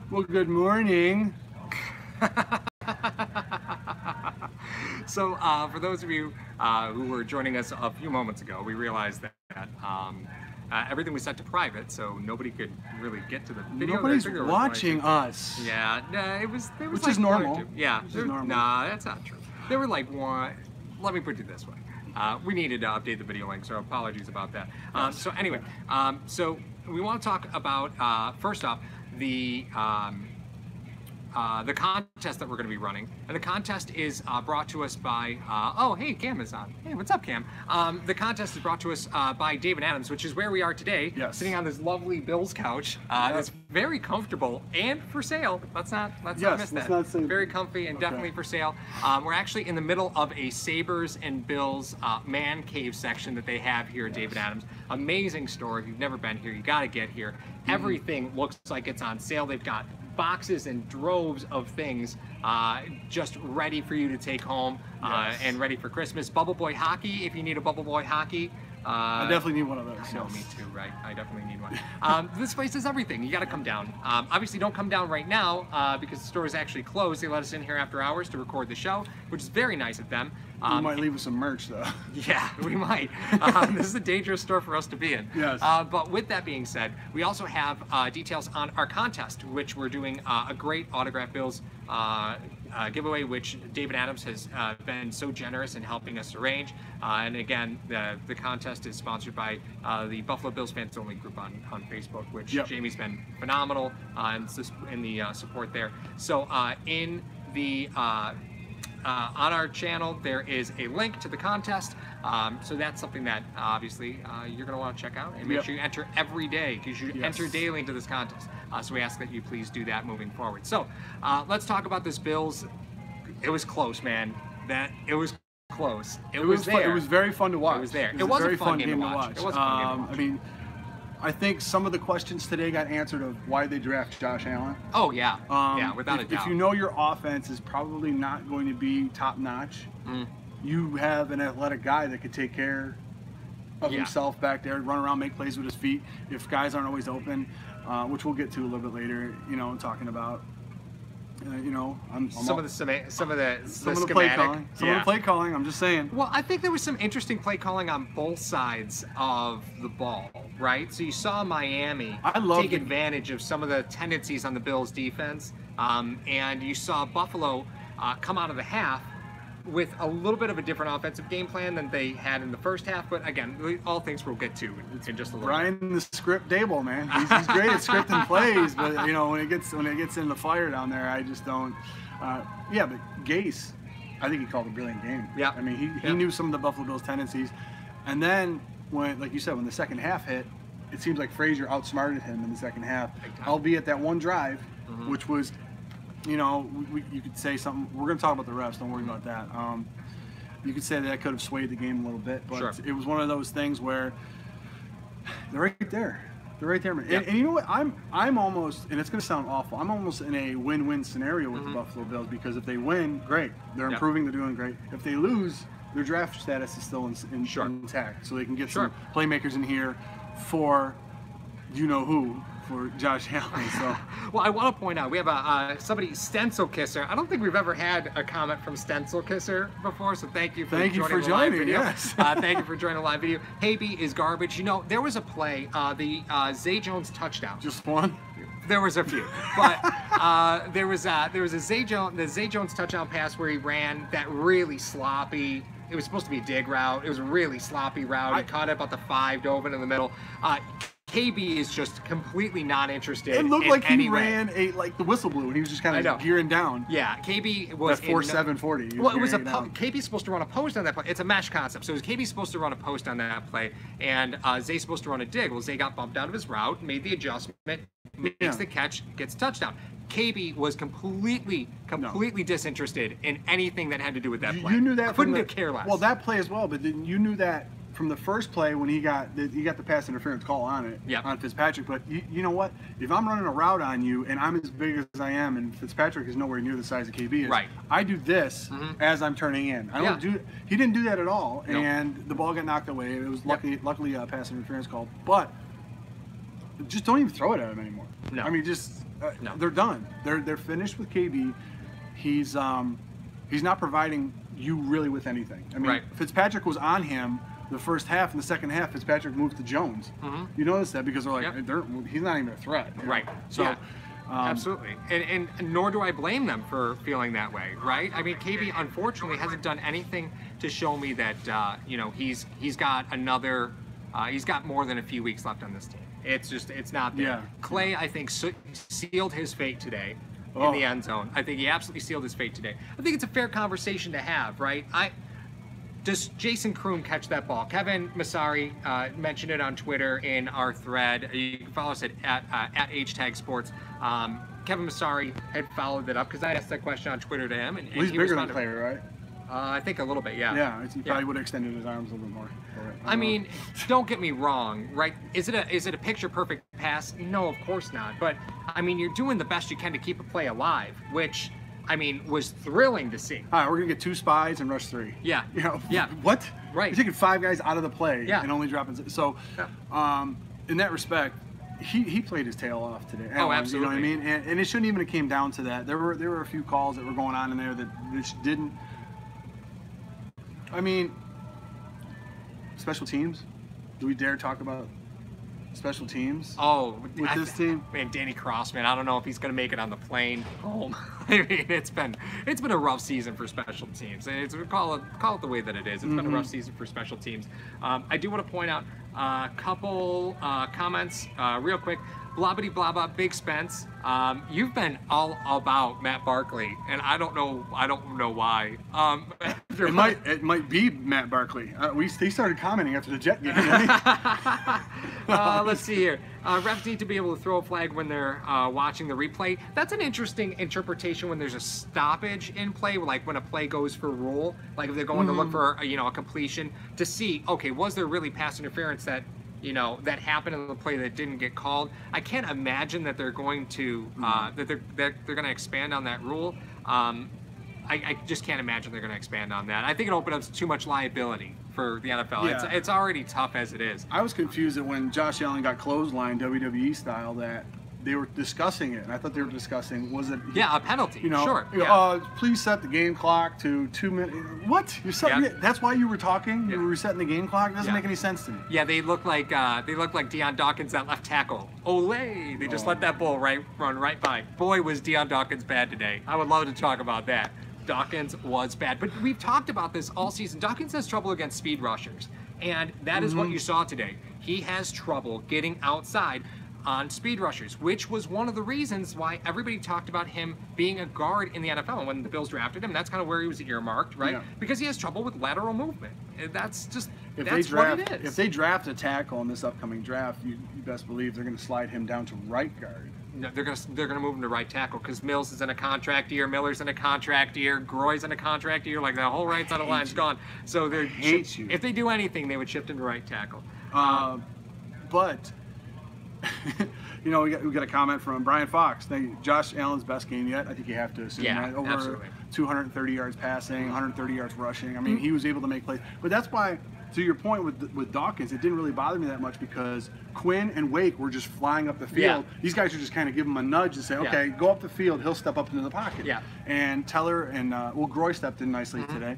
Well, good morning. So, for those of you who were joining us a few moments ago, we realized that everything was set to private, so nobody could really get to the video. Nobody's watching us. Yeah, no, it was Which like is normal. Yeah, Which is normal. Nah, that's not true. There were like one. Let me put it this way. We needed to update the video link, so apologies about that. So anyway, so we want to talk about first off the contest that we're going to be running. And the contest is brought to us by, oh, hey, Cam is on. Hey, what's up, Cam? The contest is brought to us by David Adams, which is where we are today, yes. Sitting on this lovely Bills couch. It's very comfortable and for sale. Let's not miss that. Not say very comfy and definitely for sale. We're actually in the middle of a Sabres and Bills man cave section that they have here at David Adams. Amazing store. If you've never been here, you got to get here. Everything looks like it's on sale. They've got boxes and droves of things just ready for you to take home and ready for Christmas. Bubble Boy hockey, if you need a Bubble Boy hockey. I definitely need one of those. I know, me too, right? I definitely need one. This place is everything. You got to come down. Obviously, don't come down right now because the store is actually closed. They let us in here after hours to record the show, which is very nice of them. We might leave us some merch, though. Yeah, we might. This is a dangerous store for us to be in. Yes. But with that being said, we also have details on our contest, which we're doing a great Autograph Bills giveaway, which David Adams has been so generous in helping us arrange. And again, the contest is sponsored by the Buffalo Bills Fans Only group on Facebook, which Jamie's been phenomenal in the support there. So in the on our channel, there is a link to the contest. So that's something that obviously you're going to want to check out and make sure you enter every day, because you enter daily into this contest. So we ask that you please do that moving forward. So let's talk about this Bills. It was close, man. It was close. It was there. Fun. It was very fun to watch. It was there. It was a very fun game to watch. It was a fun game to watch. I mean, I think some of the questions today got answered of why they draft Josh Allen. Oh, yeah. Yeah, without a doubt. If you know your offense is probably not going to be top-notch, you have an athletic guy that could take care of himself back there, run around, make plays with his feet if guys aren't always open, which we'll get to a little bit later, talking about. Some of the schematic. play calling. Some of the play calling. I'm just saying. Well, I think there was some interesting play calling on both sides of the ball, right? So you saw Miami take advantage of some of the tendencies on the Bills' defense, and you saw Buffalo come out of the half with a little bit of a different offensive game plan than they had in the first half. But again, all things we'll get to in just a little bit. Brian, the script Dable, man. He's great at scripting plays, but when it gets in the fire down there, I just don't. But Gase, I think he called a brilliant game. Yeah. I mean, he knew some of the Buffalo Bills' tendencies, and then when, like you said, when the second half hit, it seems like Frazier outsmarted him in the second half, albeit that one drive, which was. You could say something. We're going to talk about the refs. Don't worry about that. You could say that could have swayed the game a little bit, but it was one of those things where they're right there. They're right there, man. And you know what? I'm almost, and it's going to sound awful, I'm almost in a win-win scenario with the Buffalo Bills, because if they win, great. They're improving. They're doing great. If they lose, their draft status is still intact, so they can get some playmakers in here for who. For Josh Allen. So, well, I want to point out we have somebody, Stencil Kisser. I don't think we've ever had a comment from Stencil Kisser before, so thank you for joining the live video. Yes. Thank you for joining the live video. Hayby is garbage. There was a play, the Zay Jones touchdown. Just one. There was a few, but there was a Zay Jones touchdown pass where he ran that really sloppy. It was supposed to be a dig route. It was a really sloppy route. He caught it about the 5, dove in the middle. KB is just completely not interested. It looked like he ran the whistle blew, and he was just kind of gearing down. Yeah, KB was at 4.740. Well, it was KB's supposed to run a post on that play. It's a mesh concept, so KB's supposed to run a post on that play, and Zay's supposed to run a dig. Well, Zay got bumped out of his route, made the adjustment, makes the catch, gets a touchdown. KB was completely disinterested in anything that had to do with that play. You knew that. Couldn't care less. Well, that play as well, but then you knew that from the first play when he got the pass interference call on it on Fitzpatrick. But you know what? If I'm running a route on you and I'm as big as I am, and Fitzpatrick is nowhere near the size of KB is, I do this as I'm turning in. I don't do. He didn't do that at all, and the ball got knocked away. It was luckily a pass interference call, but just don't even throw it at him anymore. No. I mean, just No. they're done. They're finished with KB. He's not providing you really with anything. I mean, Right. Fitzpatrick was on him the first half. In the second half, Fitzpatrick moved to Jones. You notice that because they're like, he's not even a threat. You know? Right. So. Yeah. Absolutely, and nor do I blame them for feeling that way, right? I mean, KB unfortunately hasn't done anything to show me that he's got another, he's got more than a few weeks left on this team. It's not there. Yeah. Clay, I think, sealed his fate today in the end zone. I think he absolutely sealed his fate today. I think it's a fair conversation to have, right? Does Jason Kroom catch that ball? Kevin Masari mentioned it on Twitter in our thread. You can follow us at #HTagSports. Kevin Masari had followed it up because I asked that question on Twitter to him. And He's he bigger responded, than Clay, right? I think a little bit, yeah. Yeah, he probably would have extended his arms a little bit more. I mean, don't get me wrong, right? Is it a picture perfect pass? No, of course not. But I mean, you're doing the best you can to keep a play alive, which I mean was thrilling to see. All right, we're gonna get 2 spies and rush 3. Yeah. You know, Yeah. What? Right. You're taking 5 guys out of the play Yeah. and only dropping. So, in that respect, he played his tail off today. Oh, absolutely. You know what I mean? And it shouldn't even have came down to that. There were a few calls that were going on in there that didn't. I mean, special teams. Do we dare talk about special teams? Oh, with this team, man, Danny Crossman. I don't know if he's going to make it on the plane home. I mean, it's been a rough season for special teams. Call it the way that it is. It's been a rough season for special teams. I do want to point out a couple comments real quick. Blobbity blabba, Big Spence. You've been all about Matt Barkley, and I don't know why. It might be Matt Barkley. He started commenting after the Jet game. Let's see here. Refs need to be able to throw a flag when they're watching the replay. That's an interesting interpretation when there's a stoppage in play, like when a play goes for rule, like if they're going to look for a completion to see, okay, was there really pass interference that happened in the play that didn't get called. I can't imagine that they're going to that they're going to expand on that rule. I just can't imagine they're going to expand on that. I think it opens up too much liability for the NFL. Yeah. It's already tough as it is. I was confused that when Josh Allen got clotheslined WWE style that they were discussing it, and I thought they were discussing a penalty. Sure. Please set the game clock to 2 minutes. What? You're setting that's why you were talking. You were resetting the game clock. It doesn't make any sense to me. Yeah, they look like Deion Dawkins, that left tackle. Olay! They just let that bull run right by. Boy, was Deion Dawkins bad today. I would love to talk about that. Dawkins was bad, but we've talked about this all season. Dawkins has trouble against speed rushers, and that is what you saw today. He has trouble getting outside on speed rushers, which was one of the reasons why everybody talked about him being a guard in the NFL. And when the Bills drafted him, that's kind of where he was earmarked, right? Yeah. Because he has trouble with lateral movement. That's what it is. If they draft a tackle in this upcoming draft, you best believe they're going to slide him down to right guard. No, they're gonna move him to right tackle because Mills is in a contract year, Miller's in a contract year, Groy's in a contract year. Like the whole right side of the line's gone. So if they do anything, they would shift him to right tackle. But we got a comment from Brian Fox. Josh Allen's best game yet. I think you have to assume that. Over absolutely. 230 yards passing, 130 yards rushing. I mean, he was able to make plays. But that's why, to your point with Dawkins, it didn't really bother me that much because Quinn and Wake were just flying up the field. Yeah. These guys are just kind of give him a nudge and say, okay, go up the field. He'll step up into the pocket. Yeah. And Teller and Groy stepped in nicely today.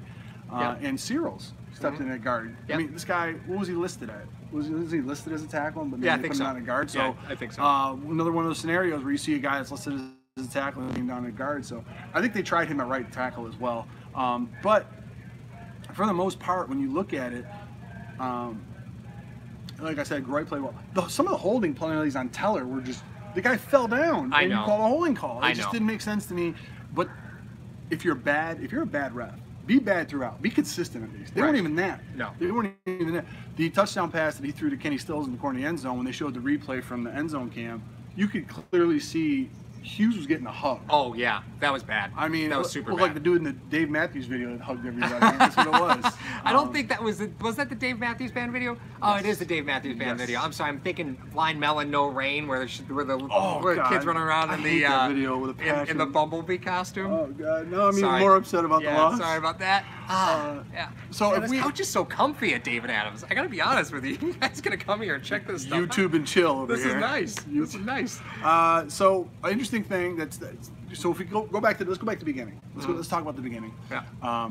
And Searles stepped in at guard. I mean, this guy, what was he listed at? Was he listed as a tackle? But maybe I think put him so. on a guard. So I think so. Another one of those scenarios where you see a guy that's listed as a tackle and being down at guard. So I think they tried him at right tackle as well. But for the most part, when you look at it, like I said, Groy played well. Some of the holding penalties on Teller were just, the guy fell down. I know. You call a holding call. It just didn't make sense to me. But if you're a bad ref, be bad throughout. Be consistent at least. They weren't even that. No. They weren't even that. The touchdown pass that he threw to Kenny Stills in the corner of the end zone, when they showed the replay from the end zone cam, you could clearly see Hughes was getting a hug. Oh, yeah. That was bad. I mean, that was super bad. Like the dude in the Dave Matthews video that hugged everybody. That's what it was. I don't think that was that the Dave Matthews Band video? Oh, it is the Dave Matthews Band video. I'm sorry. I'm thinking Blind Melon, No Rain, where the kids running around in the video with a in the Bumblebee costume. Oh, God. No, I'm even more upset about the loss. Sorry about that. Yeah. So Man, if this we couch is so comfy at David Adams. I gotta be honest with you. You guys gonna come here and check this stuff out? YouTube and chill over This here. is nice. This is nice. So an interesting thing so if we go back to let's go back to the beginning. Let's talk about the beginning. Yeah.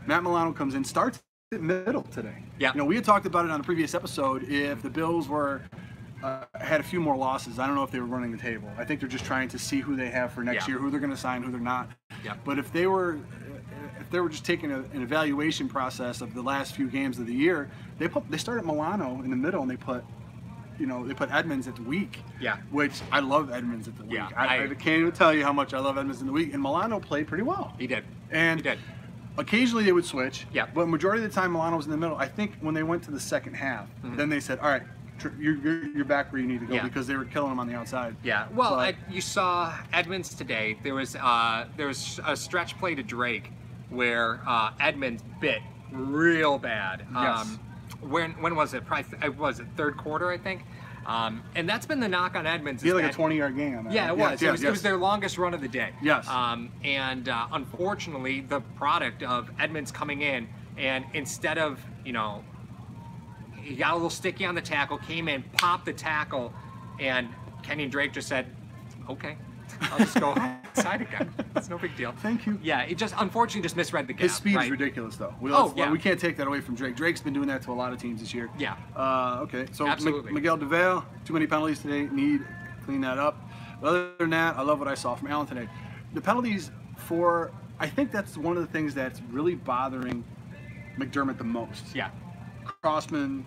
Matt Milano comes in, starts at middle today. Yeah. You know, we had talked about it on the previous episode. If the Bills were had a few more losses, I don't know if they were running the table. I think they're just trying to see who they have for next year, who they're going to sign, who they're not. Yeah. But if they were just taking an evaluation process of the last few games of the year, they started Milano in the middle and they put Edmonds at the week. Yeah. Which I love Edmonds at the week. Yeah, I can't even tell you how much I love Edmonds in the week. And Milano played pretty well. He did. And he did. Occasionally they would switch. Yeah. But majority of the time Milano was in the middle. I think when they went to the second half, then they said, all right, you're back where you need to go, because they were killing him on the outside. Yeah. Well, you saw Edmonds today. There was a stretch play to Drake where Edmonds bit real bad. Yes. When was it? Probably was it third quarter, I think. And that's been the knock on Edmonds. He had like a 20-yard game on that. Yeah, it was. It was their longest run of the day. Yes. And unfortunately, the product of Edmonds coming in, and instead of, he got a little sticky on the tackle, came in, popped the tackle, and Kenyon Drake just said, okay, I'll just go outside again. It's no big deal. Thank you. Yeah, it just unfortunately just misread the gap. His speed right? is ridiculous, though. Yeah. We can't take that away from Drake. Drake's been doing that to a lot of teams this year. Yeah. Okay, so Absolutely. Miguel DeVale, too many penalties today. Need to clean that up. But other than that, I love what I saw from Allen today. The penalties I think that's one of the things that's really bothering McDermott the most. Yeah. Crossman,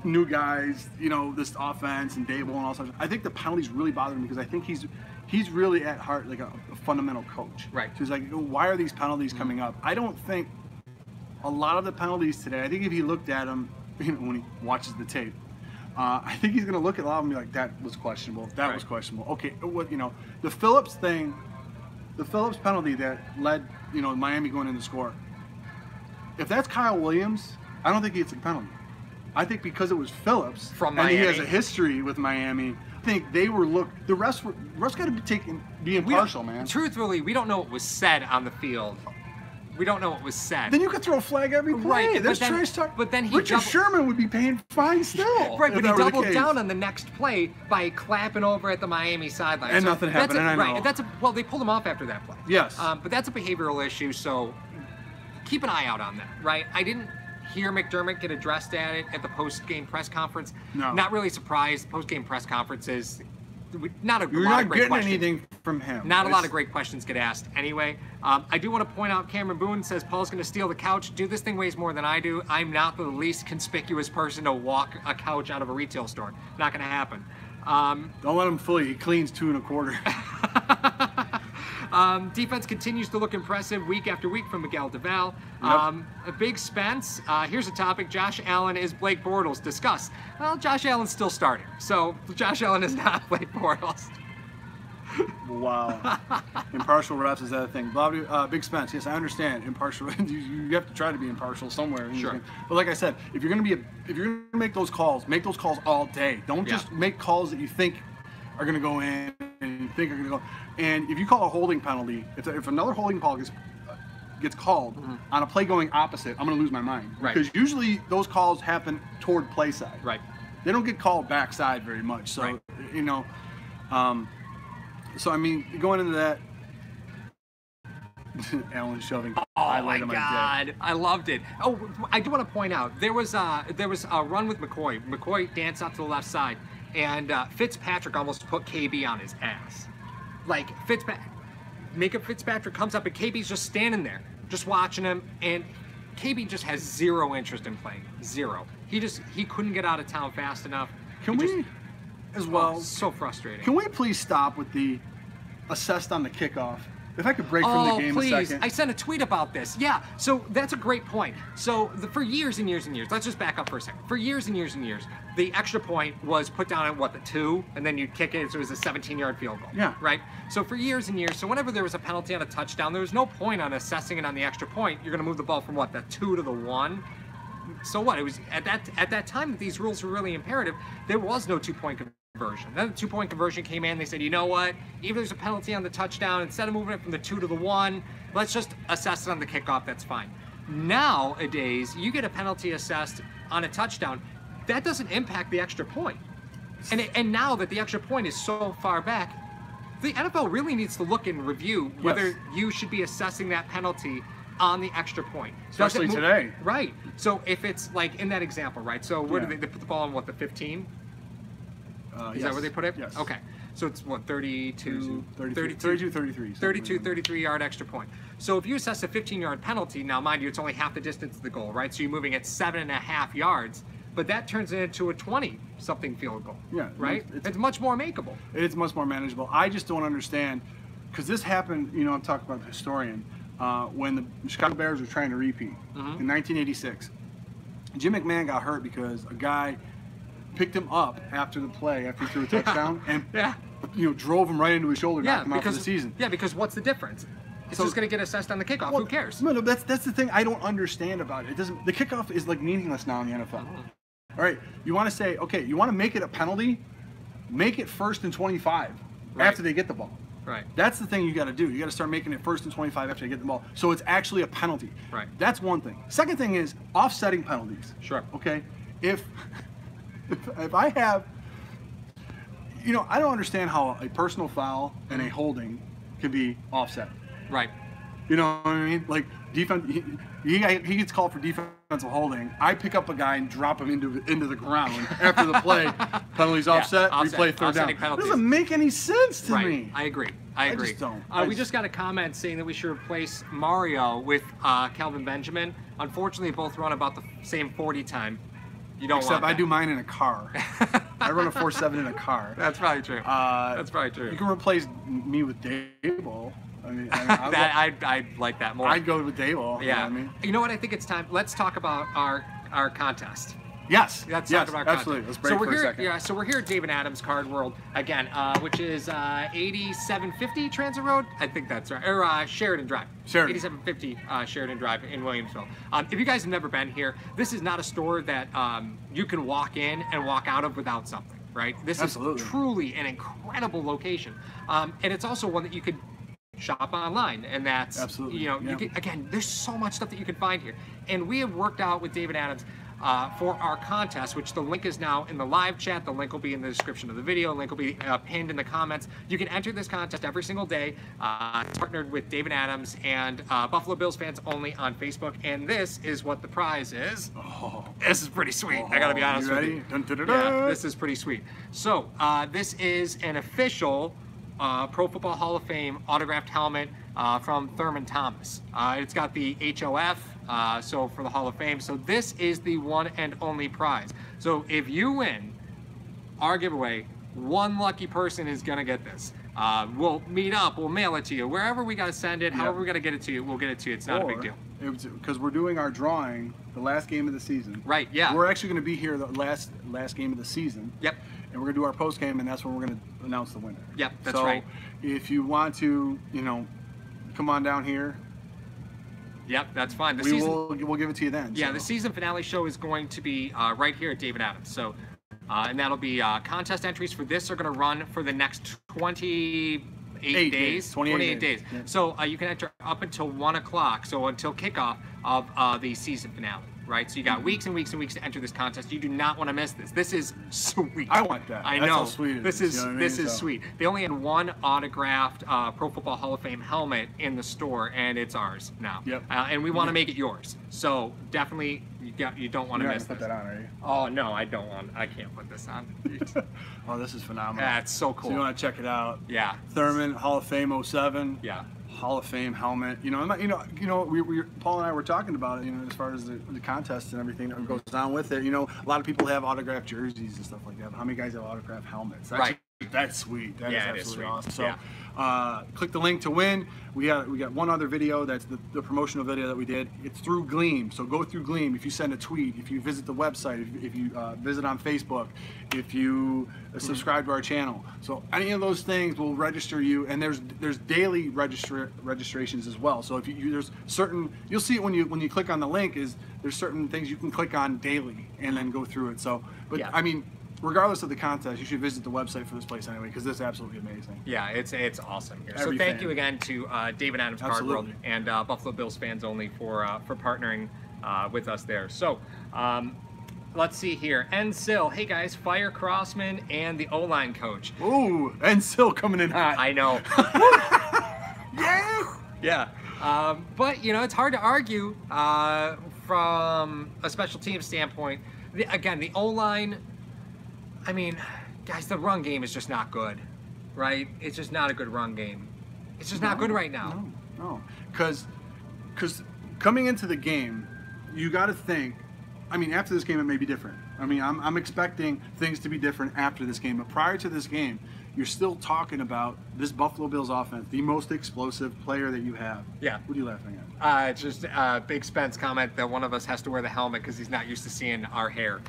new guys, this offense and Dable and all sorts. I think the penalties really bother him because I think he's really at heart like a fundamental coach. Right. So he's like, why are these penalties coming up? I don't think a lot of the penalties today. I think if he looked at them, when he watches the tape, I think he's going to look at a lot of them and be like, that was questionable. That was questionable. Okay, the Phillips thing, the Phillips penalty that led Miami going in to score. If that's Kyle Williams, I don't think it's a penalty. I think because it was Phillips from and Miami, he has a history with Miami, I think they were the refs got to be impartial, man. Truthfully, we don't know what was said on the field. We don't know what was said. Then you could throw a flag every play. Right, but then Richard Sherman would be paying fine still. Right, but he doubled down on the next play by clapping over at the Miami sideline. And nothing happened, and I know. Well, they pulled him off after that play. Yes. But that's a behavioral issue, so keep an eye out on that, right? I didn't hear McDermott get addressed at it at the post-game press conference. No. Not really surprised. Post-game press conferences, not a You're lot not of great getting questions. anything from him. Not a lot of great questions get asked anyway. I do want to point out, Cameron Boone says Paul's going to steal the couch. Dude, this thing weighs more than I do. I'm not the least conspicuous person to walk a couch out of a retail store. Not going to happen. Don't let him fool you. He cleans 2 1/4. Defense continues to look impressive week after week from Miguel DeVale. Yep. A big Spence. Here's a topic. Josh Allen is Blake Bortles. Discuss. Well, Josh Allen's still starting. So Josh Allen is not Blake Bortles. Wow. Impartial refs is that a thing. Big Spence, yes, I understand. Impartial. You have to try to be impartial somewhere. Sure. But like I said, if you're gonna make those calls all day. Don't just make calls that you think are gonna go in and you think are gonna go. And if you call a holding penalty, if another holding penalty gets called on a play going opposite, I'm gonna lose my mind. Right. Because usually those calls happen toward play side. Right. They don't get called backside very much. So right. So I mean, going into that, Allen shoving. Oh my God, I loved it. Oh, I do want to point out there was a run with McCoy. McCoy danced out to the left side, and Fitzpatrick almost put KB on his ass. Like Fitzpatrick comes up, and KB's just standing there, just watching him, and KB just has zero interest in playing. Zero. He couldn't get out of town fast enough. So frustrating. Can we please stop with the assessed on the kickoff? If I could break from the game please. a second. I sent a tweet about this. Yeah, so that's a great point. So for years and years and years, let's just back up for a second. For years and years and years, the extra point was put down at the 2, and then you'd kick it, so it was a 17-yard field goal. Yeah. Right? So for years and years, so whenever there was a penalty on a touchdown, there was no point on assessing it on the extra point. You're going to move the ball from the 2 to the 1. So what? It was at that time that these rules were really imperative. There was no 2-point conversion. Then the 2-point conversion came in. They said, you know what? Even if there's a penalty on the touchdown, instead of moving it from the 2 to the 1, let's just assess it on the kickoff. That's fine. Nowadays, you get a penalty assessed on a touchdown. That doesn't impact the extra point. And now that the extra point is so far back, the NFL really needs to look and review whether you should be assessing that penalty on the extra point. Especially today. Right. So if it's like in that example, right? So where do they put the ball on, what, the 15? Is that where they put it? Yes. Okay. So it's what, 32, 33 yard extra point. So if you assess a 15-yard penalty, now mind you, it's only half the distance to the goal, right? So you're moving at 7.5 yards, but that turns it into a 20-something field goal. Yeah. Right? It's much more makeable. It's much more manageable. I just don't understand, because this happened, you know, I'm talking about the historian, when the Chicago Bears were trying to repeat in 1986. Jim McMahon got hurt because a guy picked him up after the play, after he threw a touchdown, and you know, drove him right into his shoulder, knocked him out for the season. Yeah, because what's the difference? It's just going to get assessed on the kickoff. Who cares? No, that's the thing I don't understand about it. It doesn't. The kickoff is like meaningless now in the NFL. All right, you want to say, okay, you want to make it a penalty, make it 1st and 25 after they get the ball. Right. That's the thing you got to do. You got to start making it 1st and 25 after they get the ball, so it's actually a penalty. Right. That's one thing. Second thing is offsetting penalties. Sure. Okay. If I have, you know, I don't understand how a personal foul and a holding can be offset. Right. You know what I mean? Like defense, he gets called for defensive holding. I pick up a guy and drop him into the ground after the play. Penalties offset. Replay 3rd down. It doesn't make any sense to me. I agree. I just don't. We just got a comment saying that we should replace Mario with Kelvin Benjamin. Unfortunately, both run about the same 40 time. You don't Except want I do mine in a car. I run a 4.7 in a car. That's probably true. That's probably true. You can replace me with Dable. I mean I'd like that more. I'd go with Dable. Yeah. You know what I mean? You know what? I think it's time. Let's talk about our contest. Yes. Let's talk about absolutely. Content. Let's break for a second. Yeah, so we're here at David Adams Card World again, which is 8750 Transit Road. I think that's right. Or Sheridan Drive. 8750 Sheridan Drive in Williamsville. If you guys have never been here, this is not a store that you can walk in and walk out of without something, right? This is truly an incredible location. And it's also one that you could shop online, and that's you know, you can, again, there's so much stuff that you can find here. And we have worked out with David Adams for our contest, which the link is now in the live chat. The link will be in the description of the video. The link will be pinned in the comments. You can enter this contest every single day. It's partnered with David Adams and Buffalo Bills fans only on Facebook. And this is what the prize is. Oh, this is pretty sweet. I gotta be honest with you. Dun, dun, dun, dun. Yeah, this is pretty sweet. So this is an official Pro Football Hall of Fame autographed helmet from Thurman Thomas. It's got the HOF, so for the Hall of Fame. So this is the one and only prize. So if you win our giveaway, one lucky person is gonna get this. We'll meet up, we'll mail it to you. Wherever we gotta send it, however we gotta get it to you, we'll get it to you. It's not a big deal. Because we're doing our drawing, the last game of the season. Right, yeah. We're actually gonna be here the last game of the season. Yep. And we're gonna do our post game, and that's when we're gonna announce the winner. Yep, that's right. So if you want to, you know, come on down here. Yep, that's fine. We'll give it to you then. Yeah, the season finale show is going to be right here at David Adams. So, and that'll be contest entries for this are going to run for the next 28 days. 28 days. Yeah. So you can enter up until 1 o'clock. So until kickoff of the season finale. Right, so you got weeks and weeks and weeks to enter this contest. You do not want to miss this. This is sweet. I want that. I That's know. How sweet it this is. is You know what I mean? This is sweet. They only had one autographed Pro Football Hall of Fame helmet in the store, and it's ours now. Yep. And we want to make it yours. So definitely, you don't want to miss put this. that on, are you? Oh no, I don't want. I can't put this on. Oh, this is phenomenal. That's so cool. So you want to check it out? Yeah. Thurman Hall of Fame 07. Yeah. Hall of Fame helmet. You know, Paul and I were talking about it. You know, as far as the contest and everything that goes on with it. You know, a lot of people have autographed jerseys and stuff like that. But how many guys have autographed helmets? That's sweet. That is absolutely awesome. So, click the link to win. We got one other video. That's the promotional video that we did. It's through Gleam. So go through Gleam. If you send a tweet, if you visit the website, if you visit on Facebook, if you subscribe to our channel. So any of those things will register you. And there's daily registrations as well. So if there's certain, you'll see it when you click on the link. There's certain things you can click on daily and then go through it. So, but I mean, regardless of the contest, you should visit the website for this place anyway, because it's absolutely amazing. Yeah, it's awesome here. So Every thank fan. you again to David Adams Card World and Buffalo Bills Fans Only for partnering with us there. So let's see here. Ensil, hey guys, Fire Crossman and the O-line coach. Ooh, Ensil coming in hot. I know. Yeah. Yeah. But, you know, it's hard to argue from a special team standpoint. Again, the O-line, I mean, guys, the run game is just not good, right? It's just not a good run game. It's just not good right now. No. Because coming into the game, you got to think, I mean, after this game, it may be different. I mean, I'm expecting things to be different after this game. But prior to this game, you're still talking about this Buffalo Bills offense, the most explosive player that you have. Yeah. What are you laughing at? It's just Big Spence comment that one of us has to wear the helmet because he's not used to seeing our hair.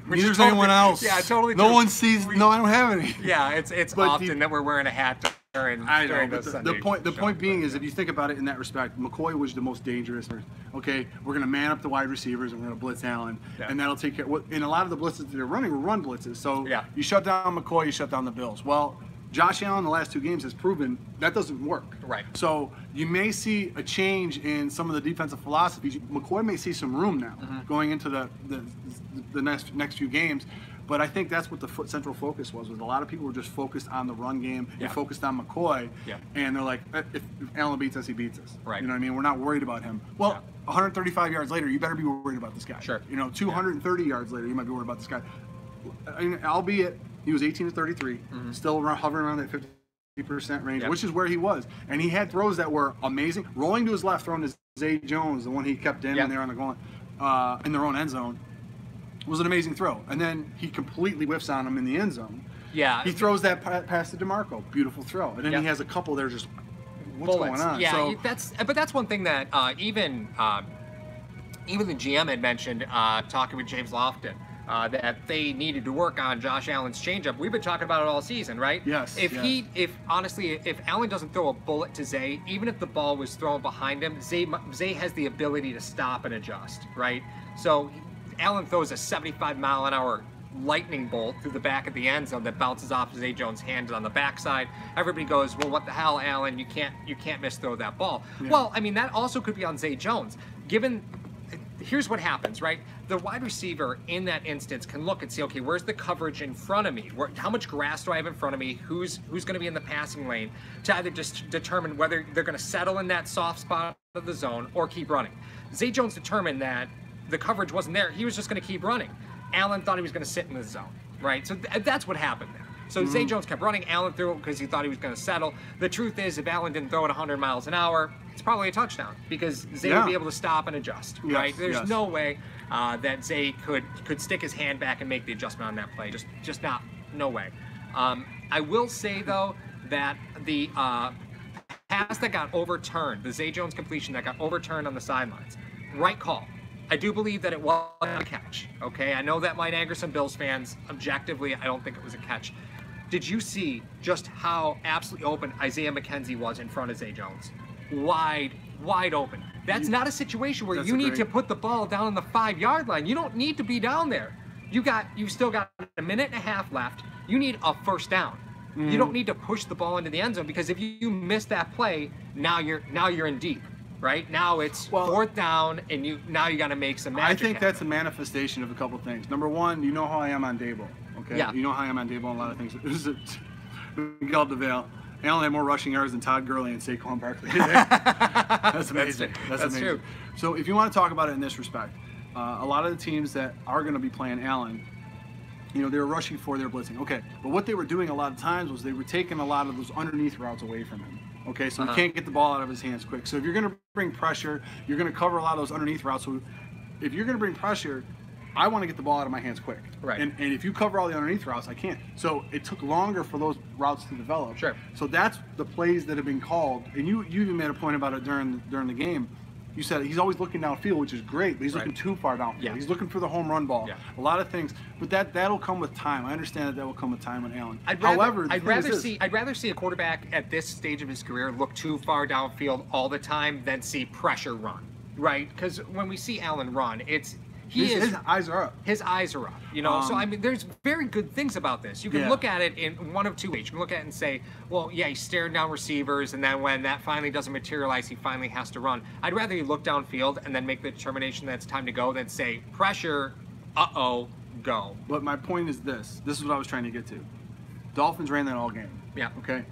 Neither's anyone else. Yeah, totally. No one sees. No, I don't have any. Yeah, it's often that we're wearing a hat during the Sunday the point being is, if you think about it in that respect, McCoy was the most dangerous. Okay, we're going to man up the wide receivers and we're going to blitz Allen, and that'll take care. And a lot of the blitzes that they're running were run blitzes. So you shut down McCoy, you shut down the Bills. Well, Josh Allen the last 2 games has proven that doesn't work. Right. So you may see a change in some of the defensive philosophies. McCoy may see some room now going into the next few games. But I think that's what the central focus was. A lot of people were just focused on the run game and focused on McCoy. Yeah. And they're like, if Allen beats us, he beats us. Right. You know what I mean? We're not worried about him. Well, 135 yards later, you better be worried about this guy. Sure. You know, 230 yards later, you might be worried about this guy. I mean, albeit he was 18 to 33, still hovering around that 50% range, which is where he was. And he had throws that were amazing. Rolling to his left, throwing to Zay Jones, the one he kept in when they were on the goal, in their own end zone, was an amazing throw. And then he completely whiffs on him in the end zone. Yeah. He throws that pass to DeMarco. Beautiful throw. And then he has a couple there just, what's bullets. going on? Yeah, so, that's one thing that even the GM had mentioned, talking with James Lofton, that they needed to work on Josh Allen's changeup. We've been talking about it all season, right? Yes. If honestly, if Allen doesn't throw a bullet to Zay, even if the ball was thrown behind him, Zay has the ability to stop and adjust, right? So Allen throws a 75-mile-an-hour lightning bolt through the back of the end zone that bounces off Zay Jones' hands on the backside. Everybody goes, well, what the hell, Allen? You can't misthrow that ball. Yeah. Well, I mean, that also could be on Zay Jones. Here's what happens, right? The wide receiver in that instance can look and see, okay, where's the coverage in front of me? How much grass do I have in front of me? Who's going to be in the passing lane, to either just determine whether they're going to settle in that soft spot of the zone or keep running. Zay Jones determined that the coverage wasn't there. He was just going to keep running. Allen thought he was going to sit in the zone, right? So that's what happened there. So Zay Jones kept running. Allen threw it because he thought he was going to settle. The truth is, if Allen didn't throw it 100 miles an hour, it's probably a touchdown because Zay would be able to stop and adjust, right? There's no way that Zay could stick his hand back and make the adjustment on that play. Just no way. I will say, though, that the pass that got overturned, the Zay Jones completion that got overturned on the sidelines, right call. I do believe that it was a catch, okay? I know that might anger some Bills fans. Objectively, I don't think it was a catch. Did you see just how absolutely open Isaiah McKenzie was in front of Zay Jones? Wide open. That's not a situation where you need to put the ball down on the 5-yard line. You don't need to be down there. You've still got a minute and a half left. You need a first down. You don't need to push the ball into the end zone, because if you miss that play, now you're in deep. Right now it's 4th down, and you got to make some magic. I think that's a manifestation of a couple things. Number one, you know how I am on Dable, okay? Yeah. You know how I am on Dable on a lot of things. Miguel DeVale. Allen had more rushing yards than Todd Gurley and Saquon Barkley. That's amazing. That's amazing. True. So if you want to talk about it in this respect, a lot of the teams that are going to be playing Allen, you know, they were rushing for their blitzing. Okay, but what they were doing a lot of times was they were taking a lot of those underneath routes away from him. Okay, so he can't get the ball out of his hands quick. So if you're going to bring pressure, you're going to cover a lot of those underneath routes. So if you're going to bring pressure, I want to get the ball out of my hands quick. Right. And if you cover all the underneath routes, I can't. So it took longer for those routes to develop. Sure. So that's the plays that have been called. And you even made a point about it during the game. You said he's always looking downfield, which is great, but he's looking too far downfield. Yeah. He's looking for the home run ball. Yeah. A lot of things, but that'll come with time. I understand that will come with time with Allen. I'd rather see a quarterback at this stage of his career look too far downfield all the time than see pressure run, right? Because when we see Allen run, his eyes are up. His eyes are up. You know, so I mean, there's very good things about this. You can look at it in one of two ways. You can look at it and say, well, yeah, he's staring down receivers, and then when that finally doesn't materialize, he finally has to run. I'd rather you look downfield and then make the determination that it's time to go than say, pressure, uh-oh, go. But my point is this. This is what I was trying to get to. Dolphins ran that all game. Yeah. Okay.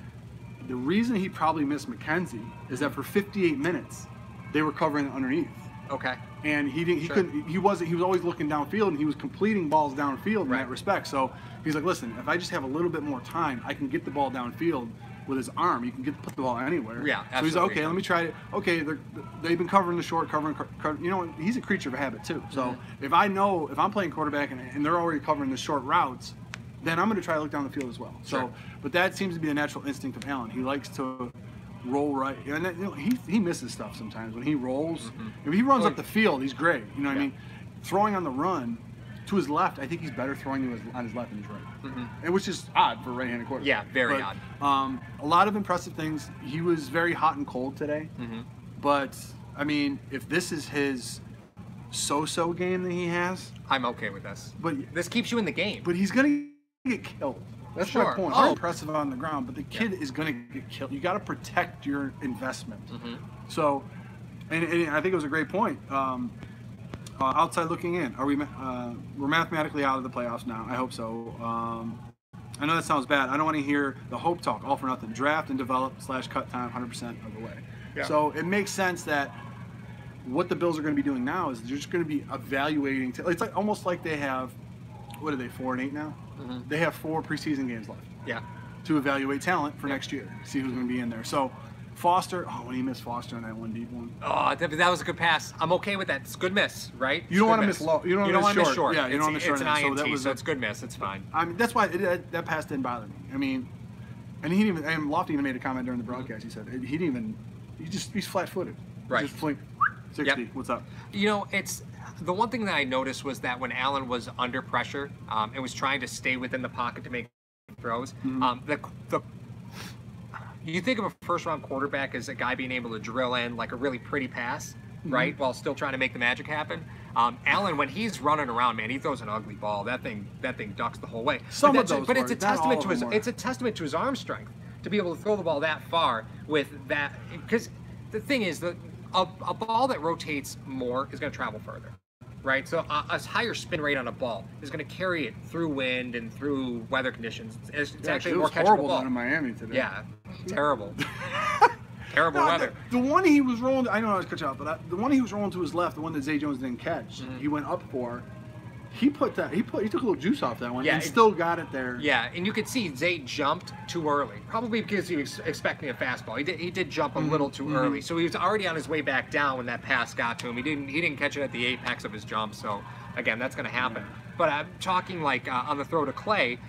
The reason he probably missed McKenzie is that for 58 minutes, they were covering underneath. Okay. And he didn't. He couldn't. He was always looking downfield, and he was completing balls downfield in that respect. So he's like, listen, if I just have a little bit more time, I can get the ball downfield with his arm. You can put the ball anywhere. Yeah. So he's like, okay, let me try it. Okay, they've been covering the short, covering. You know, he's a creature of habit too. So if I'm playing quarterback and they're already covering the short routes, then I'm going to try to look down the field as well. So, but that seems to be the natural instinct of Allen. He likes to roll right, and then, you know, he misses stuff sometimes when he rolls. If he runs up the field, he's great. You know what I mean? Throwing on the run to his left, I think he's better throwing on his left than his right, and which is odd for a right-handed quarterback. Yeah, very odd. A lot of impressive things. He was very hot and cold today, but I mean, if this is his so-so game that he has, I'm okay with this. But this keeps you in the game. But he's gonna get killed. That's my point. Impressive on the ground, but the kid is going to get killed. You got to protect your investment. So, and I think it was a great point. Outside looking in, are we're mathematically out of the playoffs now? I hope so. I know that sounds bad. I don't want to hear the hope talk. All for nothing. Draft and develop / cut time 100% of the way. Yeah. So it makes sense that what the Bills are going to be doing now is they're just going to be evaluating. It's like almost like they have. What are they, 4-8 now? They have 4 preseason games left. Yeah. To evaluate talent for next year, see who's going to be in there. So, Foster, when he missed Foster on that one deep one. Oh, that was a good pass. I'm okay with that. It's a good miss, right? You don't want to miss low. You don't want to miss short. Yeah, you don't want to miss short. It's an INT, so it's a good miss. It's fine. I mean, that's why that pass didn't bother me. I mean, and Lofty even made a comment during the broadcast. He said he's flat-footed. Right. Just flink, 60. What's up? You know, it's. The one thing that I noticed was that when Allen was under pressure and was trying to stay within the pocket to make throws, you think of a first-round quarterback as a guy being able to drill in like a really pretty pass, right, while still trying to make the magic happen. Allen, when he's running around, man, he throws an ugly ball. That thing ducks the whole way. But it's a testament to his arm strength to be able to throw the ball that far with that. Because the thing is, a ball that rotates more is going to travel further. Right, so a higher spin rate on a ball is going to carry it through wind and through weather conditions. It's actually a more catchable horrible ball. Down in Miami today. Yeah, terrible. Terrible weather. The one he was rolling, I know I was cut you off, but the one he was rolling to his left, the one that Zay Jones didn't catch, he went up for. He took a little juice off that one and still got it there. Yeah, and you could see Zay jumped too early, probably because he was expecting a fastball. He did jump a little too early, so he was already on his way back down when that pass got to him. He didn't catch it at the apex of his jump, so again, that's going to happen. But I'm talking like on the throw to Clay,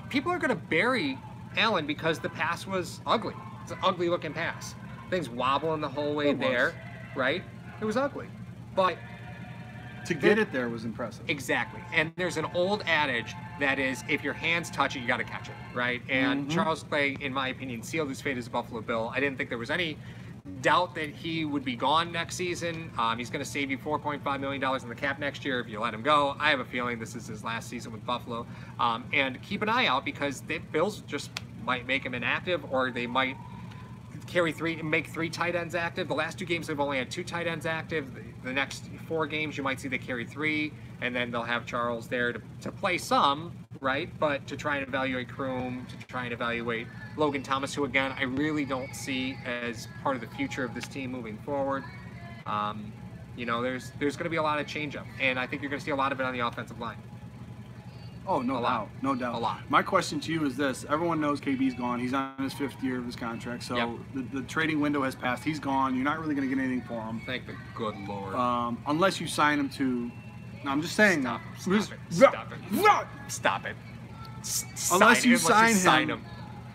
people are going to bury Allen because the pass was ugly. It's an ugly looking pass. Things wobbling the whole way there, right? It was ugly, but. To get it there was impressive. Exactly. And there's an old adage that is, if your hands touch it, you got to catch it, right? And Charles Clay, in my opinion, sealed his fate as a Buffalo Bill. I didn't think there was any doubt that he would be gone next season. He's going to save you $4.5 million in the cap next year if you let him go. I have a feeling this is his last season with Buffalo. And keep an eye out because the Bills just might make him inactive, or they might make 3 tight ends active. The last 2 games they've only had 2 tight ends active. The next 4 games you might see they carry 3, and then they'll have Charles there to play some, right? But to try and evaluate Kroom, to try and evaluate Logan Thomas, who again I really don't see as part of the future of this team moving forward. You know, there's going to be a lot of changeup, and I think you're going to see a lot of it on the offensive line. Oh, no doubt. No doubt. A lot. My question to you is this. Everyone knows KB's gone. He's on his 5th year of his contract. So the trading window has passed. He's gone. You're not really going to get anything for him. Thank the good Lord. Unless you sign him to... No, I'm just saying. Stop it. Unless you sign him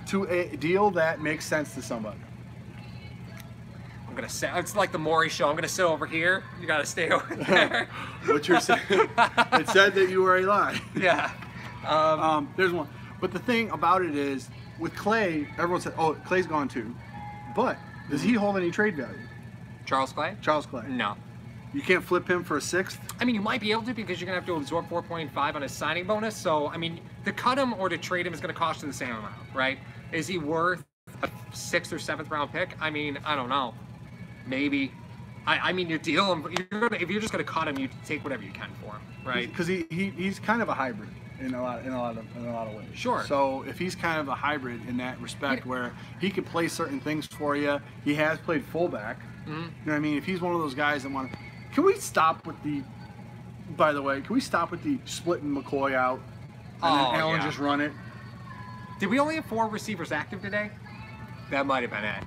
to a deal that makes sense to somebody. I'm going to say... It's like the Maury show. I'm going to sit over here. You got to stay over there. What you're saying. It said that you were a lie. Yeah. There's one. But the thing about it is, with Clay, everyone said, oh, Clay's gone too. But does he hold any trade value? Charles Clay? Charles Clay. No. You can't flip him for a 6th? I mean, you might be able to because you're going to have to absorb 4.5 on his signing bonus. So, I mean, to cut him or to trade him is going to cost you the same amount, right? Is he worth a 6th or 7th round pick? I mean, I don't know. Maybe. I mean, you deal him. If you're just going to cut him, you take whatever you can for him, right? Because he's kind of a hybrid in a lot of ways. Sure. So if he's kind of a hybrid in that respect, where he can play certain things for you, he has played fullback. You know what I mean? If he's one of those guys that want to, can we stop with the? By the way, can we stop with the splitting McCoy out and then Allen just run it? Did we only have 4 receivers active today? That might have been it.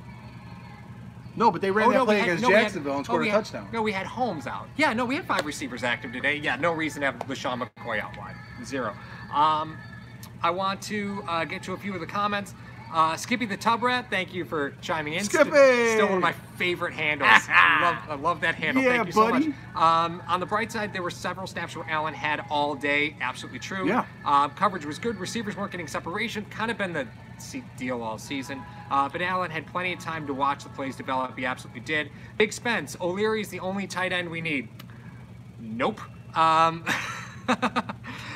No, but they ran that play against Jacksonville and scored a touchdown. No, we had Holmes out. Yeah, no, we had 5 receivers active today. Yeah, no reason to have LaShawn McCoy out wide. 0. I want to get to a few of the comments. Skippy the Tub Rat, thank you for chiming in. Skippy! Still one of my favorite handles. I love that handle. Yeah, thank you so buddy. much. On the bright side, there were several snaps where Allen had all day. Absolutely true. Yeah. Coverage was good. Receivers weren't getting separation. Kind of been the deal all season. But Allen had plenty of time to watch the plays develop. He absolutely did. Big Spence, O'Leary's the only tight end we need. Nope.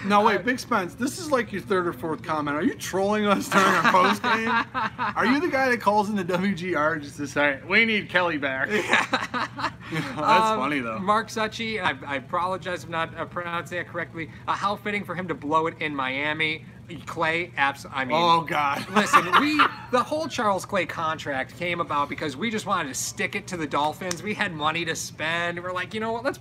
No, wait, Big Spence, this is like your 3rd or 4th comment. Are you trolling us during our post game? Are you the guy that calls in the WGR just to say, we need Kelly back? That's funny, though. Mark Succi, I apologize if not pronouncing it correctly. How fitting for him to blow it in Miami. Clay, I mean, oh God! Listen, the whole Charles Clay contract came about because we just wanted to stick it to the Dolphins. We had money to spend. We're like, you know what? Let's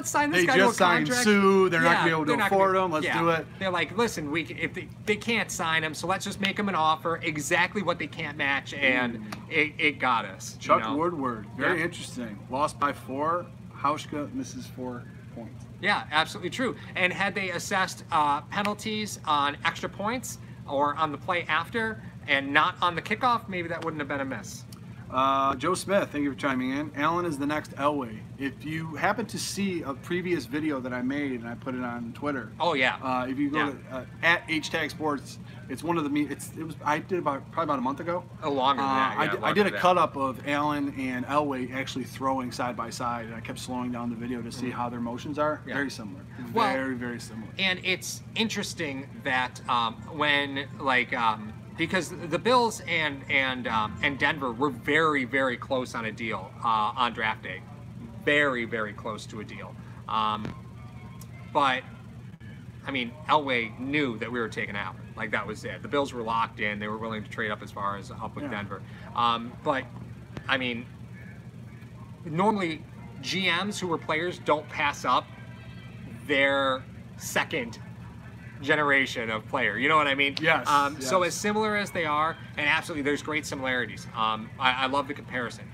sign this guy to a contract. They just signed Sue. They're not gonna be able to afford him. Let's do it. They're like, listen, if they can't sign him, so let's just make him an offer exactly what they can't match, and it got us. Chuck Woodward, very interesting. Lost by 4. Hauschka misses 4 points. Yeah, absolutely true. And had they assessed penalties on extra points or on the play after and not on the kickoff, maybe that wouldn't have been a miss. Joe Smith, thank you for chiming in. Allen is the next Elway. If you happen to see a previous video that I made and I put it on Twitter. Oh yeah. If you go to at #Sports, it's one of the I did probably about a month ago. Longer than that. I did a cut up of Allen and Elway actually throwing side by side, and I kept slowing down the video to see how their motions are. Yeah. Very similar. Very similar. And it's interesting that when because the Bills and Denver were very, very close on a deal on draft day. Very, very close to a deal. But, I mean, Elway knew that we were taking out. Like, that was it. The Bills were locked in. They were willing to trade up as far as up with Denver. But, I mean, normally GMs who were players don't pass up their second generation of player, you know what I mean? Yes, yes. So as similar as they are, and absolutely there's great similarities. I love the comparison.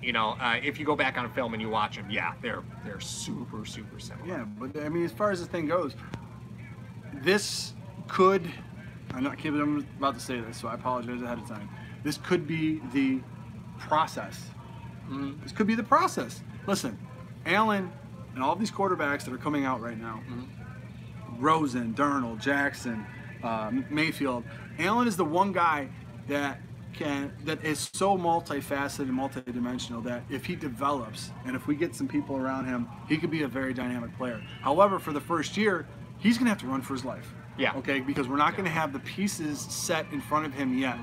If you go back on film and you watch them, yeah, they're super similar. Yeah, but I mean, as far as the thing goes, this could, I'm about to say this, so I apologize ahead of time. This could be the process. This could be the process. Listen, Allen and all these quarterbacks that are coming out right now, Rosen, Darnold, Jackson, Mayfield. Allen is the one guy that is so multifaceted and multidimensional that if he develops and if we get some people around him, he could be a very dynamic player. However, for the first year, he's going to have to run for his life. Yeah. Okay, because we're not going to have the pieces set in front of him yet.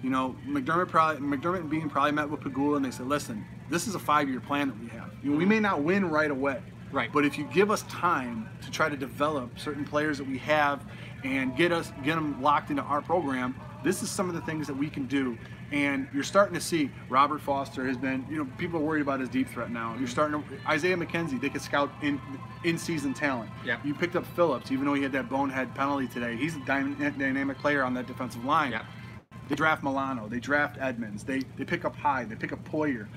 You know, McDermott and Bean probably met with Pagula and they said, listen, this is a 5-year plan that we have. You know, we may not win right away. Right. But if you give us time to try to develop certain players that we have and get them locked into our program, this is some of the things that we can do. And you're starting to see Robert Foster has been, people are worried about his deep threat now. You're starting to, Isaiah McKenzie, they could scout in-season talent. Yeah. You picked up Phillips, even though he had that bonehead penalty today. He's a dynamic player on that defensive line. Yeah. They draft Milano, they draft Edmonds, they pick up Hyde, they pick up Poyer.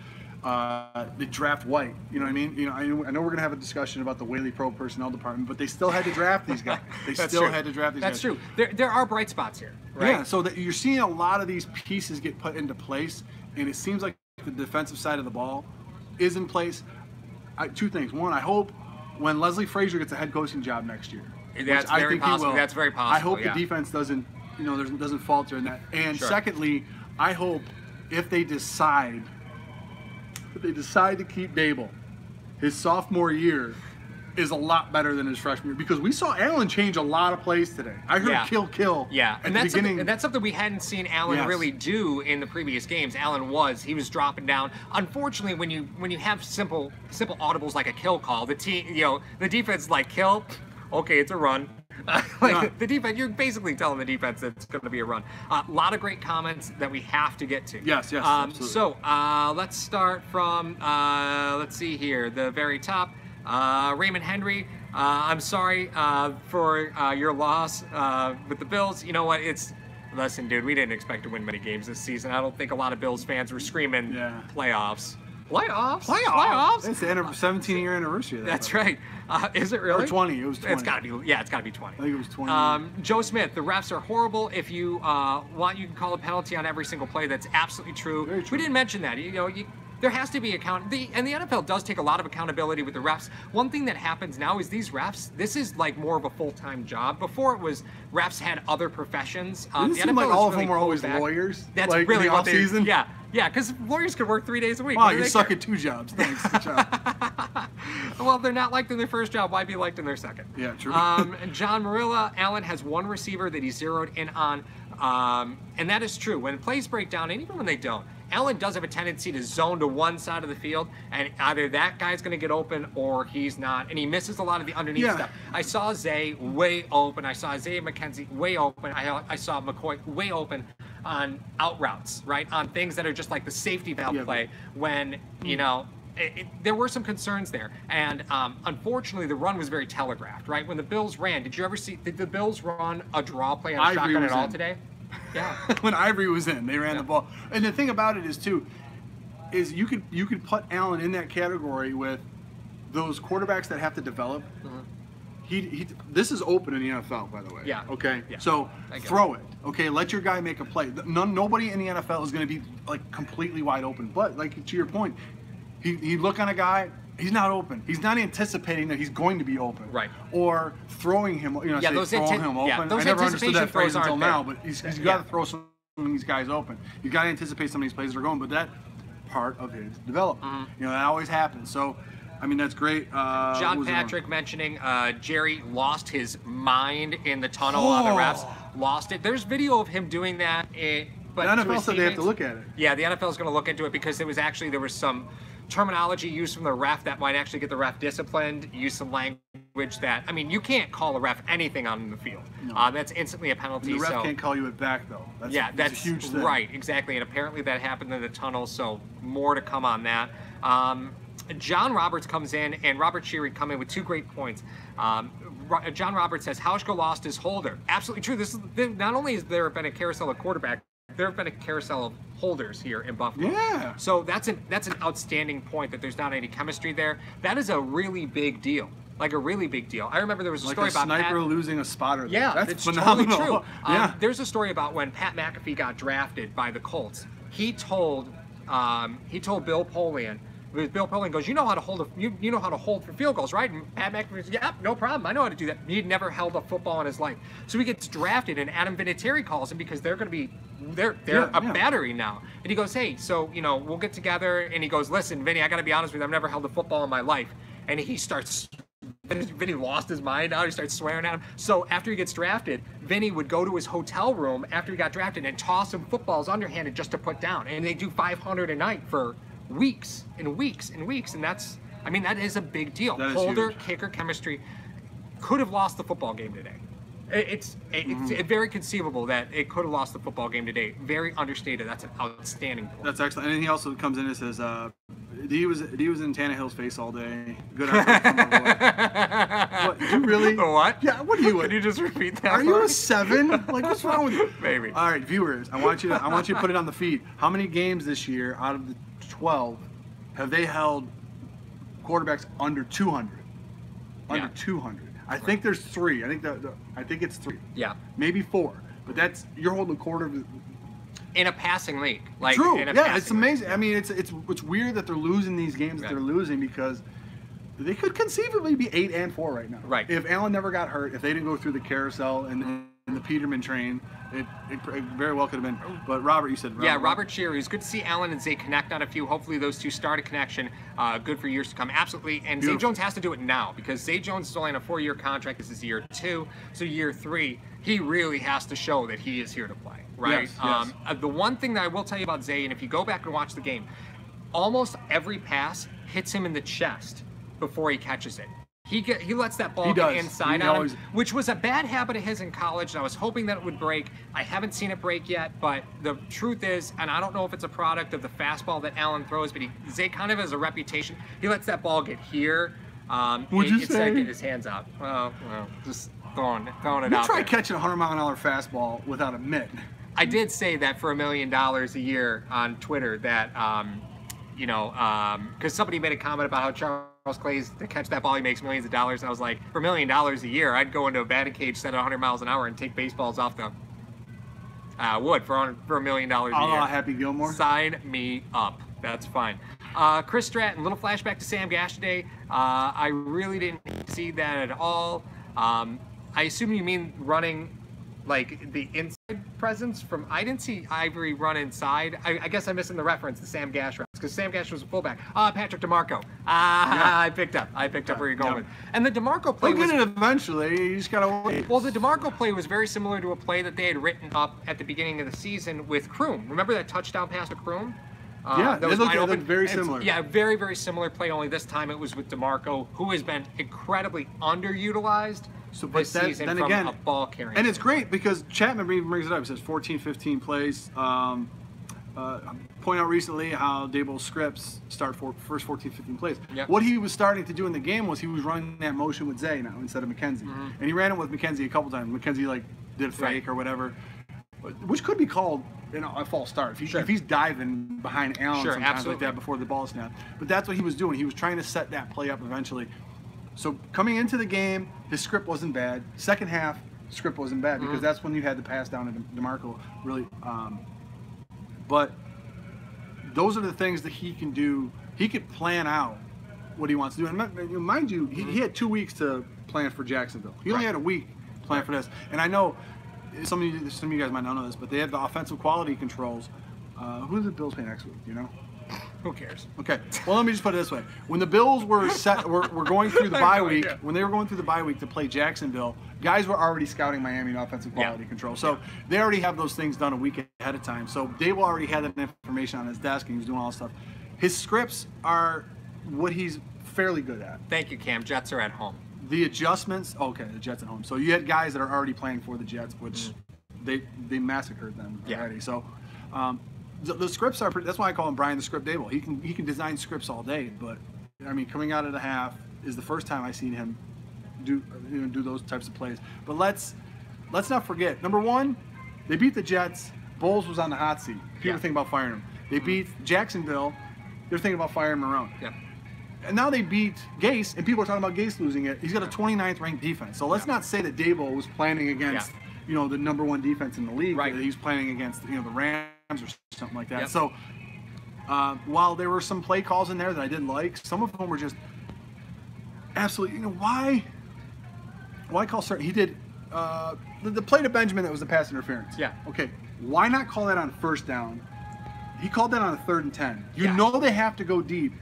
They draft White. You know what I mean? I know we're going to have a discussion about the Whaley Pro personnel department, but they still had to draft these guys. They still had to draft these guys. That's true. There are bright spots here, right? Yeah, so that you're seeing a lot of these pieces get put into place, and it seems like the defensive side of the ball is in place. 2 things. One, I hope when Leslie Frazier gets a head coaching job next year. That's very possible. That's very possible. I hope the defense doesn't falter in that. And secondly, I hope if they decide to keep Dable, his sophomore year is a lot better than his freshman year, because we saw Allen change a lot of plays today. I heard kill. Yeah, and that's something we hadn't seen Allen really do in the previous games. Allen was dropping down. Unfortunately, when you have simple audibles like a kill call, the defense like kill, okay, it's a run. The defense, you're basically telling the defense that it's going to be a run. A lot of great comments that we have to get to. Yes, absolutely. So let's start from let's see here, the very top. Raymond Henry, I'm sorry for your loss with the Bills. You know what? Listen, dude, we didn't expect to win many games this season. I don't think a lot of Bills fans were screaming playoffs. Playoffs? It's the 17-year anniversary of that. That's right. Is it really? Or 20. It was 20. It's got to be 20. I think it was 20. Joe Smith, the refs are horrible. If you want, you can call a penalty on every single play. That's absolutely true. Very true. We didn't mention that. There has to be and the NFL does take a lot of accountability with the refs. One thing that happens now is these refs, this is like more of a full-time job. Before it was refs had other professions. It seemed like all of them were always lawyers. That's like, really in the what they season. Yeah, because lawyers could work 3 days a week. Wow, you suck at 2 jobs. Thanks. Good job. Well, they're not liked in their first job. Why be liked in their second? Yeah, true. John Marilla, Allen has one receiver that he zeroed in on, and that is true. When plays break down, and even when they don't, Allen does have a tendency to zone to one side of the field, and either that guy's going to get open or he's not, and he misses a lot of the underneath stuff. I saw Zay way open. I saw Isaiah McKenzie way open. I saw McCoy way open on out routes, right? On things that are just like the safety valve play when, there were some concerns there. And unfortunately, the run was very telegraphed, right? When the Bills ran, did the Bills run a draw play on shotgun at all today? Yeah. When Ivory was in, they ran the ball. And the thing about it is you could put Allen in that category with those quarterbacks that have to develop. This is open in the NFL, by the way. Yeah. Okay. Yeah. So throw it. Okay. Let your guy make a play. Nobody in the NFL is going to be like completely wide open. But like to your point, he look on a guy. He's not open. He's not anticipating that he's going to be open. Right. Or throwing him, throwing him open. Those I never understood that phrase until now, there. but he's got to throw some of these guys open. You've got to anticipate some of these plays that are going, but that part of his development. That always happens. So, I mean, that's great. John Patrick mentioning Jerry lost his mind in the tunnel on the refs. Lost it. There's video of him doing that. But the NFL said they have to look at it. Yeah, the NFL is going to look into it because there was some terminology used from the ref that might actually get the ref disciplined, use some language that, you can't call a ref anything on the field. No. That's instantly a penalty. And the ref can't call you it back, though. That's a huge thing. Right, exactly. And apparently that happened in the tunnel, so more to come on that. John Roberts comes in, and Robert Sheary come in with 2 great points. John Roberts says, Hauschka lost his holder. Absolutely true. Not only has there been a carousel of quarterback, there have been a carousel of holders here in Buffalo. Yeah. So that's an outstanding point that there's not any chemistry there. That is a really big deal. Like a really big deal. I remember there was a story about sniper losing a spotter. Yeah, that's phenomenal. Totally true. Yeah. There's a story about when Pat McAfee got drafted by the Colts. He told Bill Polian. Bill Polian goes, you know how to hold for field goals, right? And Pat McAfee goes, yeah, no problem. I know how to do that. He'd never held a football in his life. So he gets drafted, and Adam Vinatieri calls him because they're a battery now. And he goes, hey, so we'll get together. And he goes, listen, Vinny, I got to be honest with you, I've never held a football in my life. And he starts. Vinny lost his mind out. He starts swearing at him. So after he gets drafted, Vinny would go to his hotel room after he got drafted and toss him footballs underhanded just to put down. And they do 500 a night for weeks and weeks and weeks, and that is a big deal. Holder kicker chemistry could have lost the football game today. It's very conceivable that it could have lost the football game today. Very understated. That's an outstanding point. That's excellent. And then he also comes in and says, he was in Tannehill's face all day. Good effort. What? You really? What? Yeah. What are you? Can you just repeat that? Are you a 7? Like, what's wrong with you? Maybe. All right, viewers. I want you to put it on the feed. How many games this year out of the 12 have they held quarterbacks under 200? Under 200. I think there's 3. I think it's 3. Yeah. Maybe 4. But you're holding a quarter of in a passing league. True. Yeah, it's amazing. I mean, it's weird that they're losing these games that they're losing because they could conceivably be 8-4 right now. Right. If Allen never got hurt, if they didn't go through the carousel and the Peterman train. It very well could have been. But Robert, you said Robert Shearer. It's good to see Allen and Zay connect on a few. Hopefully those two start a connection. Good for years to come. Absolutely. And Zay Jones has to do it now because Zay Jones is only on a 4-year contract. This is year 2. So year 3, he really has to show that he is here to play, right? Yes. The one thing that I will tell you about Zay, and if you go back and watch the game, almost every pass hits him in the chest before he catches it. He lets that ball get inside on him, which was a bad habit of his in college, and I was hoping that it would break. I haven't seen it break yet, but the truth is, and I don't know if it's a product of the fastball that Allen throws, but Zay kind of has a reputation. He lets that ball get here instead of getting his hands out. Well, just throwing it out there. Try catching a 100-mile-an-hour fastball without a mitt. I did say that for $1 million a year on Twitter that, because somebody made a comment about how Charles Clay's to catch that ball, he makes millions of dollars. And I was like, for $1 million a year, I'd go into a batting cage set at 100 miles an hour and take baseballs off the wood for $1 million a year. Happy Gilmore. Sign me up. That's fine. Chris Stratton, little flashback to Sam Gash today. I really didn't see that at all. I assume you mean running like the inside presence from. I didn't see Ivory run inside. I guess I'm missing the reference to Sam Gash routes because Sam Gash was a fullback. Patrick DeMarco. I picked up where you're going with. And the DeMarco play was. We'll get it eventually. You just gotta wait. Well, the DeMarco play was very similar to a play that they had written up at the beginning of the season with Kroom. Remember that touchdown pass to Kroom? That looked very similar. Very, very similar play, only this time it was with DeMarco, who has been incredidly underutilized this season from a ball carrying. And it's great because Chapman brings it up. He says 14, 15 plays. Point out recently how Daboll's scripts start for first 14, 15 plays. Yep. What he was starting to do in the game was he was running that motion with Zay now instead of McKenzie. And he ran it with McKenzie a couple times. McKenzie did a fake or whatever, which could be called a false start if he's diving behind Allen sometimes like that before the ball snapped. But that's what he was doing. He was trying to set that play up eventually. So coming into the game, his script wasn't bad. Second half, script wasn't bad because that's when you had the pass down to DeMarco really. But those are the things that he can do. He could plan out what he wants to do. And mind you, he had 2 weeks to plan for Jacksonville. He only had a week to plan for this. And I know some of you guys might not know this, but they have the offensive quality controls. Who do the Bills play next week? Do you know? Who cares? Okay. Well, let me just put it this way: when the Bills were going through the bye week, when they were going through the bye week to play Jacksonville, guys were already scouting Miami in offensive quality control. So they already have those things done a week ahead of time. So Dave already had that information on his desk, and he was doing all this stuff. His scripts are what he's fairly good at. Thank you, Cam. Jets are at home. The adjustments, the Jets at home. So you had guys that are already playing for the Jets, which they massacred them already. So the scripts are pretty, that's why I call him Brian the Script Dable. He can design scripts all day, but I mean, coming out of the half is the first time I've seen him do those types of plays. But let's not forget, number one, they beat the Jets. Bowles was on the hot seat. People think about firing him. They beat Jacksonville. They're thinking about firing Marone. Yeah. And now they beat Gase, and people are talking about Gase losing it. He's got a 29th ranked defense. So let's not say that Dable was planning against the number one defense in the league. Right. He's planning against the Rams or something like that. Yep. So while there were some play calls in there that I didn't like, some of them were just absolutely. Why call certain? He did the play to Benjamin that was the pass interference. Yeah. Okay. Why not call that on first down? He called that on a 3rd and 10. You know they have to go deep.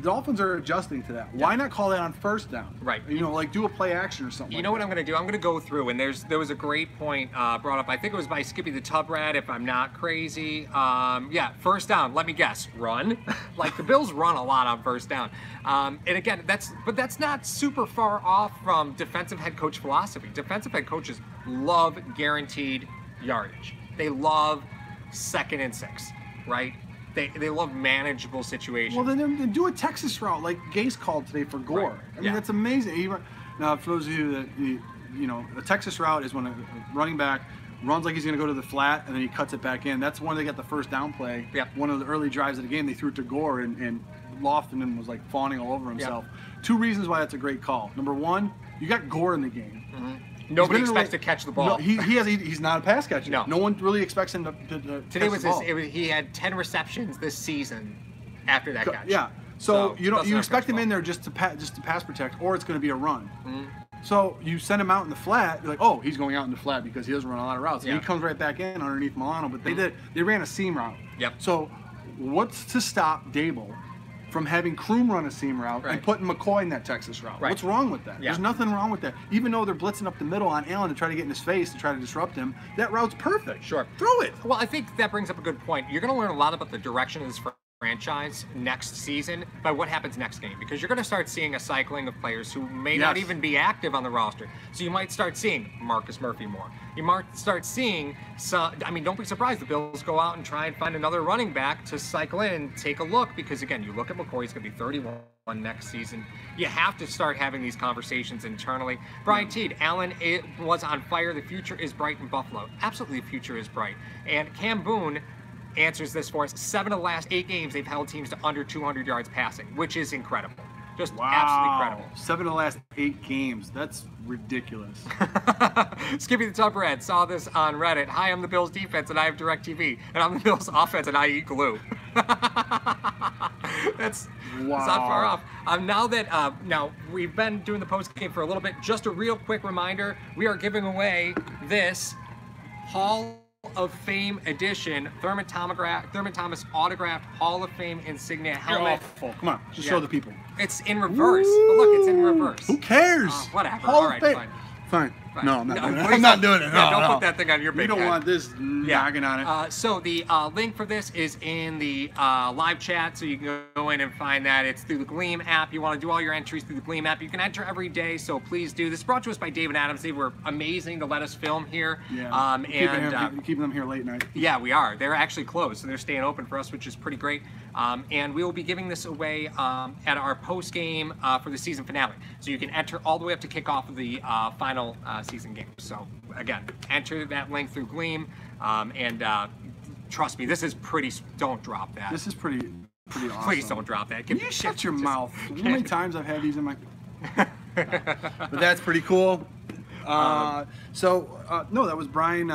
Dolphins are adjusting to that. Why not call that on first down? Right. Do a play action or something. You know what I'm going to do? I'm going to go through, and there was a great point brought up. I think it was by Skippy the Tub Rat, if I'm not crazy. First down. Let me guess. Run. The Bills run a lot on first down. And again, that's not super far off from defensive head coach philosophy. Defensive head coaches love guaranteed yardage. They love 2nd and 6, right? They love manageable situations. Well, then do a Texas route like Gase called today for Gore. Right. I mean, that's amazing. Now, for those of you that, a Texas route is when a running back runs like he's going to go to the flat, and then he cuts it back in. That's when they got the first down play. Yep. One of the early drives of the game, they threw it to Gore, and Lofton was fawning all over himself. Yep. 2 reasons why that's a great call. Number one, you got Gore in the game. Nobody expects to catch the ball. No, he's not a pass catcher. No one really expects him to Today catch the ball. He had 10 receptions this season after that catch. Yeah. So you expect him in there just to pass protect, or it's going to be a run. So you send him out in the flat, you're like, oh, he's going out in the flat because he doesn't run a lot of routes. Yeah. And he comes right back in underneath Milano, but they ran a seam route. Yep. So what's to stop Dable from having Kroom run a seam route and putting McCoy in that Texas route? What's wrong with that? Yeah. There's nothing wrong with that. Even though they're blitzing up the middle on Allen to try to get in his face to try to disrupt him, that route's perfect. Sure. Throw it. Well, I think that brings up a good point. You're going to learn a lot about the direction of this franchise next season by what happens next game, because you're going to start seeing a cycling of players who may not even be active on the roster. So you might start seeing Marcus Murphy more. You might start seeing some, I mean, don't be surprised the Bills go out and try and find another running back to cycle in and take a look, because again, you look at McCoy, he's going to be 31 next season. You have to start having these conversations internally. Brian Teed, Allen was on fire. The future is bright in Buffalo. Absolutely, the future is bright. And Cam Boone answers this for us. 7 of the last 8 games, they've held teams to under 200 yards passing, which is incredible. Just absolutely incredible. 7 of the last 8 games. That's ridiculous. Skippy the Tupperhead saw this on Reddit. Hi, I'm the Bills defense and I have DirecTV. And I'm the Bills offense and I eat glue. That's not far off. Now we've been doing the post game for a little bit. Just a real quick reminder, we are giving away this Hall of Fame edition Thurman Thomas autographed Hall of Fame insignia helmet. Come on, just show the people. It's in reverse. But look, it's in reverse. Who cares? Whatever. All right, fine. No, I'm not doing it. I'm not doing it. Yeah, don't put that thing on your big You don't head. want this knocking on it. So the link for this is in the live chat, so you can go in and find that. It's through the Gleam app. You want to do all your entries through the Gleam app. You can enter every day, so please do. This is brought to us by David Adams. They were amazing to let us film here. Yeah. Keeping them here late night. Yeah, we are. They're actually closed, so they're staying open for us, which is pretty great. And we will be giving this away at our post game for the season finale. So you can enter all the way up to kickoff of the final season game. So again, enter that link through Gleam, and trust me, this is pretty. Don't drop that. This is pretty awesome. Please don't drop that. Can you shut your mouth? You know how many times I've had these in my. But that's pretty cool. No, that was Brian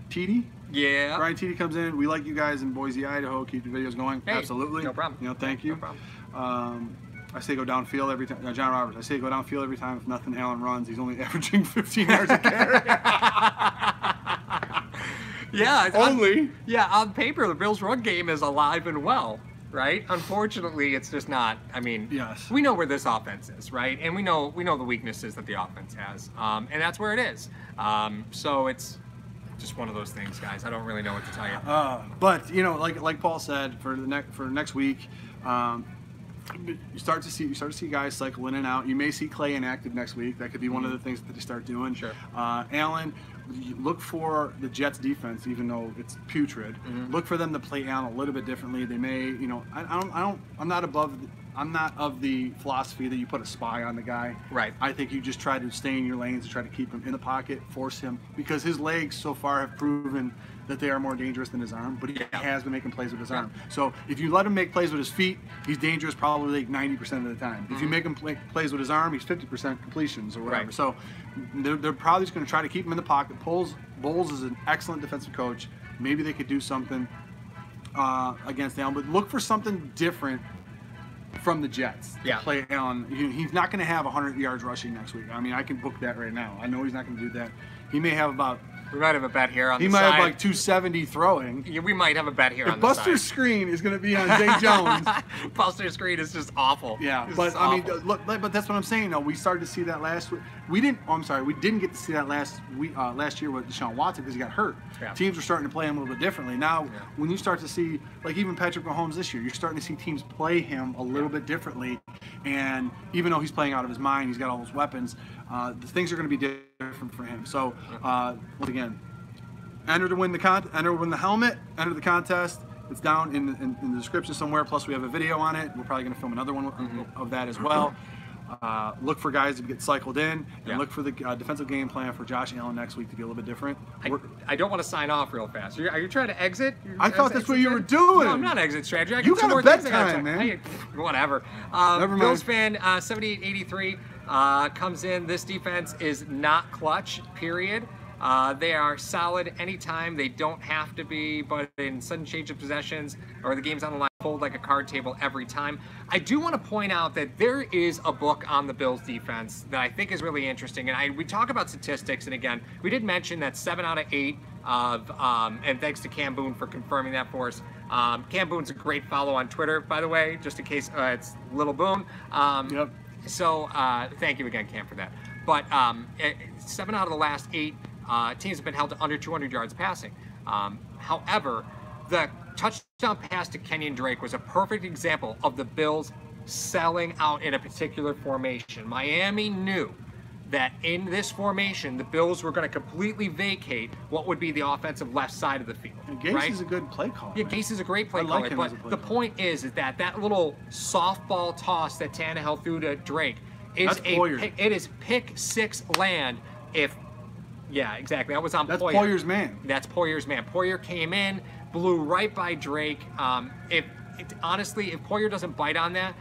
Teedy. Yeah. Brian Teedy comes in. We like you guys in Boise, Idaho. Keep the videos going. Hey, absolutely. No problem. You know, thank you. No problem. I say go downfield every time. John Roberts. I say go downfield every time. If nothing, Allen runs. He's only averaging 15 yards a carry. Yeah. On paper, the Bills' run game is alive and well, right? Unfortunately, it's just not. I mean, yes. We know where this offense is, right? And we know the weaknesses that the offense has, and that's where it is. So it's just one of those things, guys. I don't really know what to tell you. But you know, like Paul said, for next week. You start to see guys cycle in and out. You may see Clay inactive next week. That could be one of the things that they start doing. Sure. Allen, look for the Jets defense, even though it's putrid. Look for them to play Allen a little bit differently. They may, you know, I'm not of the philosophy that you put a spy on the guy. Right. I think you just try to stay in your lanes and try to keep him in the pocket, force him, because his legs so far have proven that they are more dangerous than his arm, but he has been making plays with his arm. So if you let him make plays with his feet, he's dangerous probably like 90% of the time. If you make him plays with his arm, he's 50% completions or whatever. Right. So they're probably just going to try to keep him in the pocket. Bowles is an excellent defensive coach. Maybe they could do something against Allen, but look for something different from the Jets. Yeah. Play Allen. He's not going to have 100 yards rushing next week. I mean, I can book that right now. I know he's not going to do that. He may have about. We might have a bet here on the side. He might have like 270 throwing. Yeah, we might have a bet here on the side. Buster's screen is going to be on Zay Jones. Buster's screen is just awful. Yeah, but I mean, look, but that's what I'm saying. Though we started to see that last week. We didn't get to see that last year with Deshaun Watson because he got hurt. Yeah. Teams were starting to play him a little bit differently. Now, when you start to see, like even Patrick Mahomes this year, you're starting to see teams play him a little bit differently. And even though he's playing out of his mind, he's got all those weapons. The things are going to be different for him. So once again. Enter to win the helmet. Enter the contest. It's down in the description somewhere. Plus, we have a video on it. We're probably going to film another one of that as well. Look for guys to get cycled in, and look for the defensive game plan for Josh Allen next week to be a little bit different. I don't want to sign off real fast. Are you trying to exit? I thought that's what you were doing. No, I'm not exit strategy. You got a bedtime, man. Whatever. Never mind. Bills fan 7883 comes in. This defense is not clutch. Period. They are solid anytime. They don't have to be, but in sudden change of possessions or the game's on the line. fold like a card table every time. I do want to point out that there is a book on the Bills defense that I think is really interesting. And we talk about statistics, and again, we did mention that 7 out of 8 of, and thanks to Cam Boone for confirming that for us. Cam Boone's a great follow on Twitter, by the way, just in case it's Little Boone. Yep. So thank you again, Cam, for that. But 7 out of the last 8 teams have been held to under 200 yards passing. However, the touchdown pass to Kenyon Drake was a perfect example of the Bills selling out in a particular formation. Miami knew that in this formation, the Bills were going to completely vacate what would be the offensive left side of the field. And Gase is a good play caller. Yeah, Gase is a great play caller. But the point is that that little softball toss that Tannehill threw to Drake is it is pick 6 land if. Yeah, exactly. That was on Poyer. That's Poyer's man. That's Poyer's man. Poyer came in, blew right by Drake. Honestly, if Poyer doesn't bite on that,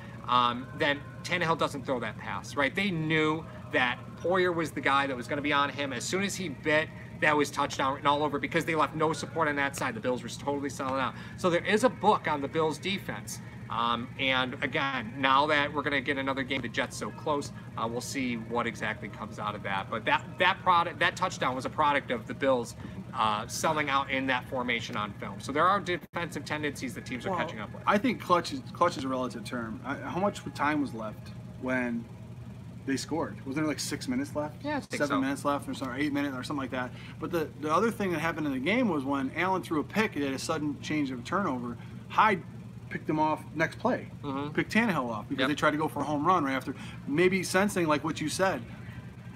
then Tannehill doesn't throw that pass, right? They knew that Poyer was the guy that was going to be on him. As soon as he bit, that was touchdown written all over because they left no support on that side. The Bills were totally selling out. So there is a book on the Bills defense. And again, now that we're going to get another game, the Jets so close, we'll see what exactly comes out of that. But that touchdown was a product of the Bills selling out in that formation on film. So there are defensive tendencies that teams are catching up with. I think clutch is a relative term. How much time was left when they scored? Was there like 6 minutes left? Yeah, I think 7 minutes left, or 8 minutes, or something like that. But the other thing that happened in the game was when Allen threw a pick, it had a sudden change of turnover. Hyde picked him off next play, picked Tannehill off because they tried to go for a home run right after. Maybe sensing like what you said,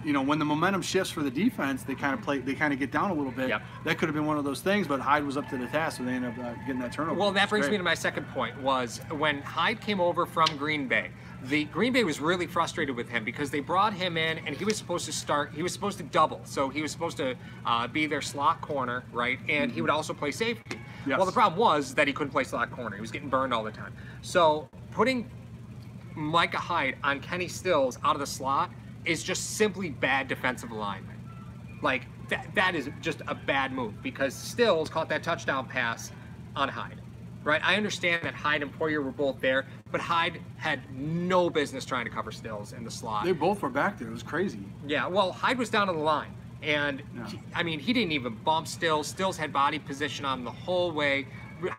you know, when the momentum shifts for the defense, they kind of get down a little bit. That could have been one of those things, but Hyde was up to the task, so they ended up getting that turnover. Well, that brings me to my second point, was when Hyde came over from Green Bay. The Green Bay was really frustrated with him because they brought him in and he was supposed to start. He was supposed to double, so he was supposed to be their slot corner, right? And he would also play safety. Yes. Well, the problem was that he couldn't play slot corner. He was getting burned all the time. So putting Micah Hyde on Kenny Stills out of the slot is just simply bad defensive alignment. Like that is just a bad move because Stills caught that touchdown pass on Hyde. Right, I understand that Hyde and Poyer were both there, but Hyde had no business trying to cover Stills in the slot. They both were back there. It was crazy. Yeah, well, Hyde was down on the line, and he didn't even bump Stills. Stills had body position on him the whole way.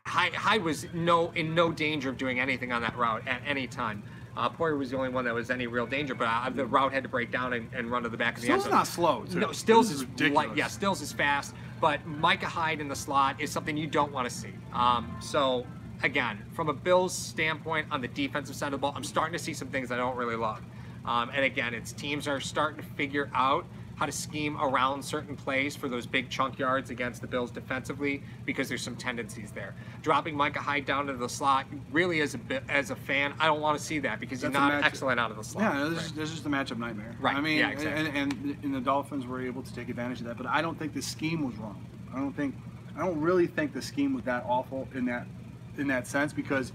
Hyde was in no danger of doing anything on that route at any time. Poyer was the only one that was any real danger, but the route had to break down and run to the back of the end zone. Stills is not slow, too. No, Stills is ridiculous. Yeah, Stills is fast, but Micah Hyde in the slot is something you don't want to see. So, again, from a Bills standpoint on the defensive side of the ball, I'm starting to see some things I don't really love. And again, teams are starting to figure out how to scheme around certain plays for those big chunk yards against the Bills defensively because there's some tendencies there. Dropping Micah Hyde down into the slot, really as a fan, I don't want to see that because he's not excellent out of the slot. Yeah, this is just a matchup nightmare. Right. I mean, exactly. and the Dolphins were able to take advantage of that, but I don't think the scheme was wrong. I don't really think the scheme was that awful in that sense because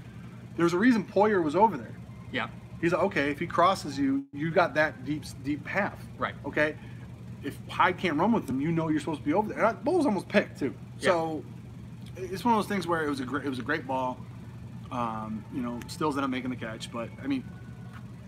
there's a reason Poyer was over there. Yeah. He's like, okay, if he crosses you, you got that deep path. Right. Okay. If Hyde can't run with them, you know you're supposed to be over there. And Bull was almost picked too. So it's one of those things where it was a great ball. Stills ended up making the catch, but I mean,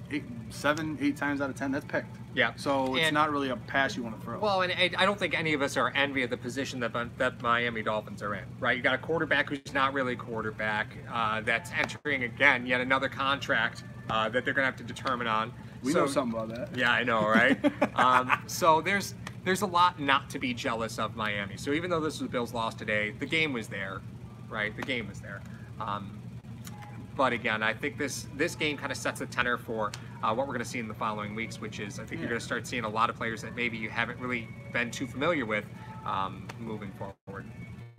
8 times out of 10, that's picked. Yeah. So it's not really a pass you want to throw. Well, and I don't think any of us are envy of the position that Miami Dolphins are in, right? You got a quarterback who's not really a quarterback that's entering again yet another contract that they're going to have to determine on. We know something about that. Yeah, I know, right? So there's a lot not to be jealous of Miami. So even though this was Bills' loss today, the game was there, right? The game was there. But again, I think this game kind of sets the tenor for what we're going to see in the following weeks, which is I think you're going to start seeing a lot of players that maybe you haven't really been too familiar with moving forward.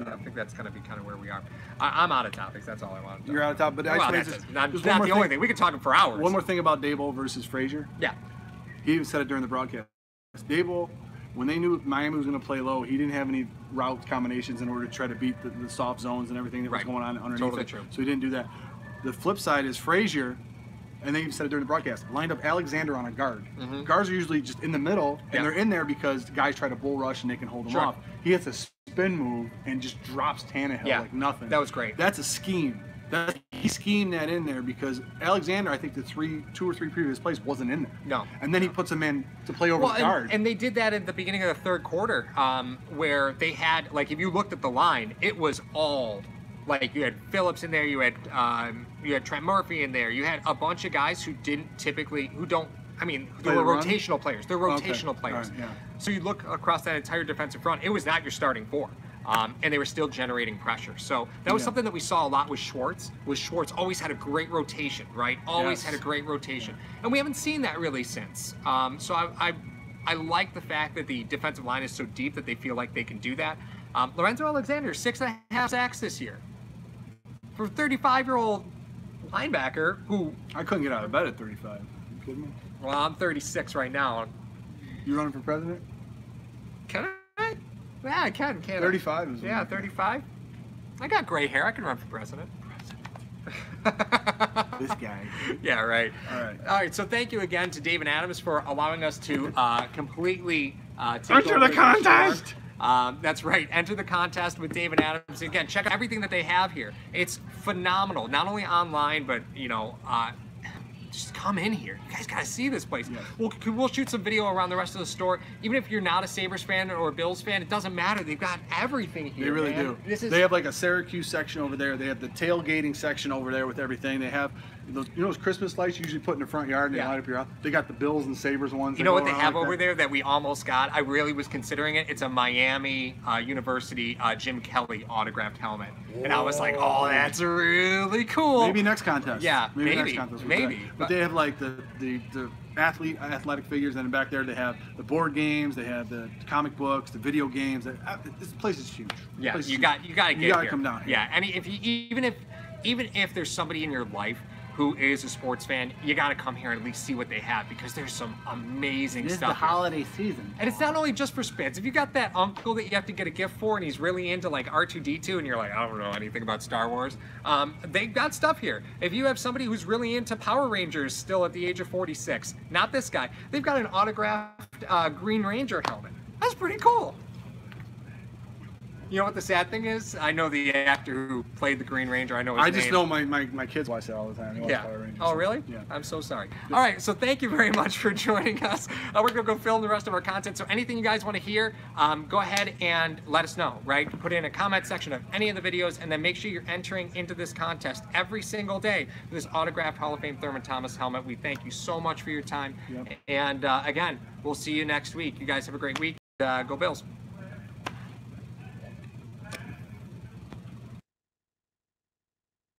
I think that's going to be kind of where we are. I'm out of topics. That's all I want. You're out of topics, but that's not the only thing. We could talk for hours. One more thing about Dable versus Frazier. Yeah. He even said it during the broadcast. Dable, when they knew Miami was going to play low, he didn't have any route combinations in order to try to beat the soft zones and everything that was going on underneath totally it. True. So he didn't do that. The flip side is Frazier, and they even said it during the broadcast, lined up Alexander on a guard. Guards are usually just in the middle, and they're in there because guys try to bull rush and they can hold them off. He hits a spin move and just drops Tannehill like nothing. That was great. That's a scheme. He schemed that in there because Alexander, I think the 2 or 3 previous plays wasn't in there. No. And then he puts him in to play over the guard. And they did that at the beginning of the third quarter, where they had, like, if you looked at the line, it was all, like, you had Phillips in there, you had Trent Murphy in there, you had a bunch of guys who didn't typically, who don't, I mean, they were rotational players. They're rotational players. Right, yeah. So you look across that entire defensive front, it was not your starting 4. And they were still generating pressure. So that was something that we saw a lot with Schwartz. Schwartz always had a great rotation, right? Always had a great rotation. And we haven't seen that really since. So I like the fact that the defensive line is so deep that they feel like they can do that. Lorenzo Alexander, 6.5 sacks this year. For a 35-year-old linebacker who... I couldn't get out of bed at 35. Are you kidding me? Well, I'm 36 right now. You running for president? Can I? Yeah, I can. 35 is... Yeah, 35. I got gray hair. I can run for president. This guy. Yeah, right. All right. All right, so thank you again to David Adams for allowing us to completely take enter over the contest! That's right. Enter the contest with David Adams. Again, check out everything that they have here. It's phenomenal. Not only online, but, you know, just come in here. You guys gotta see this place. Yes. We'll shoot some video around the rest of the store. Even if you're not a Sabres fan or a Bills fan, it doesn't matter. They've got everything here. They really man. do. They have like a Syracuse section over there. They have the tailgating section over there with everything. They have those, you know, those Christmas lights you usually put in the front yard and they light up your house. They got the Bills and Sabres ones. You know what they have over there that we almost got? I really was considering it. It's a Miami University Jim Kelly autographed helmet. Whoa. And I was like, oh, that's really cool. Maybe next contest. Yeah, maybe. Next contest Maybe. But they have like the athletic figures, and then back there they have the board games, they have the comic books, the video games. This place is huge. Yeah, you got to get here. You got to come down here. Yeah, and even if there's somebody in your life who is a sports fan, you got to come here and at least see what they have, because there's some amazing stuff. This is the holiday season. And it's not only just for fans. If you got that uncle that you have to get a gift for and he's really into like R2-D2 and you're like, I don't know anything about Star Wars, they've got stuff here. If you have somebody who's really into Power Rangers still at the age of 46, not this guy, they've got an autographed Green Ranger helmet. That's pretty cool. You know what the sad thing is? I know the actor who played the Green Ranger. I know his name. I just know my kids watch that all the time. They watch Power Rangers. Oh, really? Yeah. I'm so sorry. All right, so thank you very much for joining us. We're going to go film the rest of our content. So anything you guys want to hear, go ahead and let us know, right? Put in a comment section of any of the videos, and then make sure you're entering into this contest every single day for this autographed Hall of Fame Thurman Thomas helmet. We thank you so much for your time. Yep. And again, we'll see you next week. You guys have a great week. Go Bills.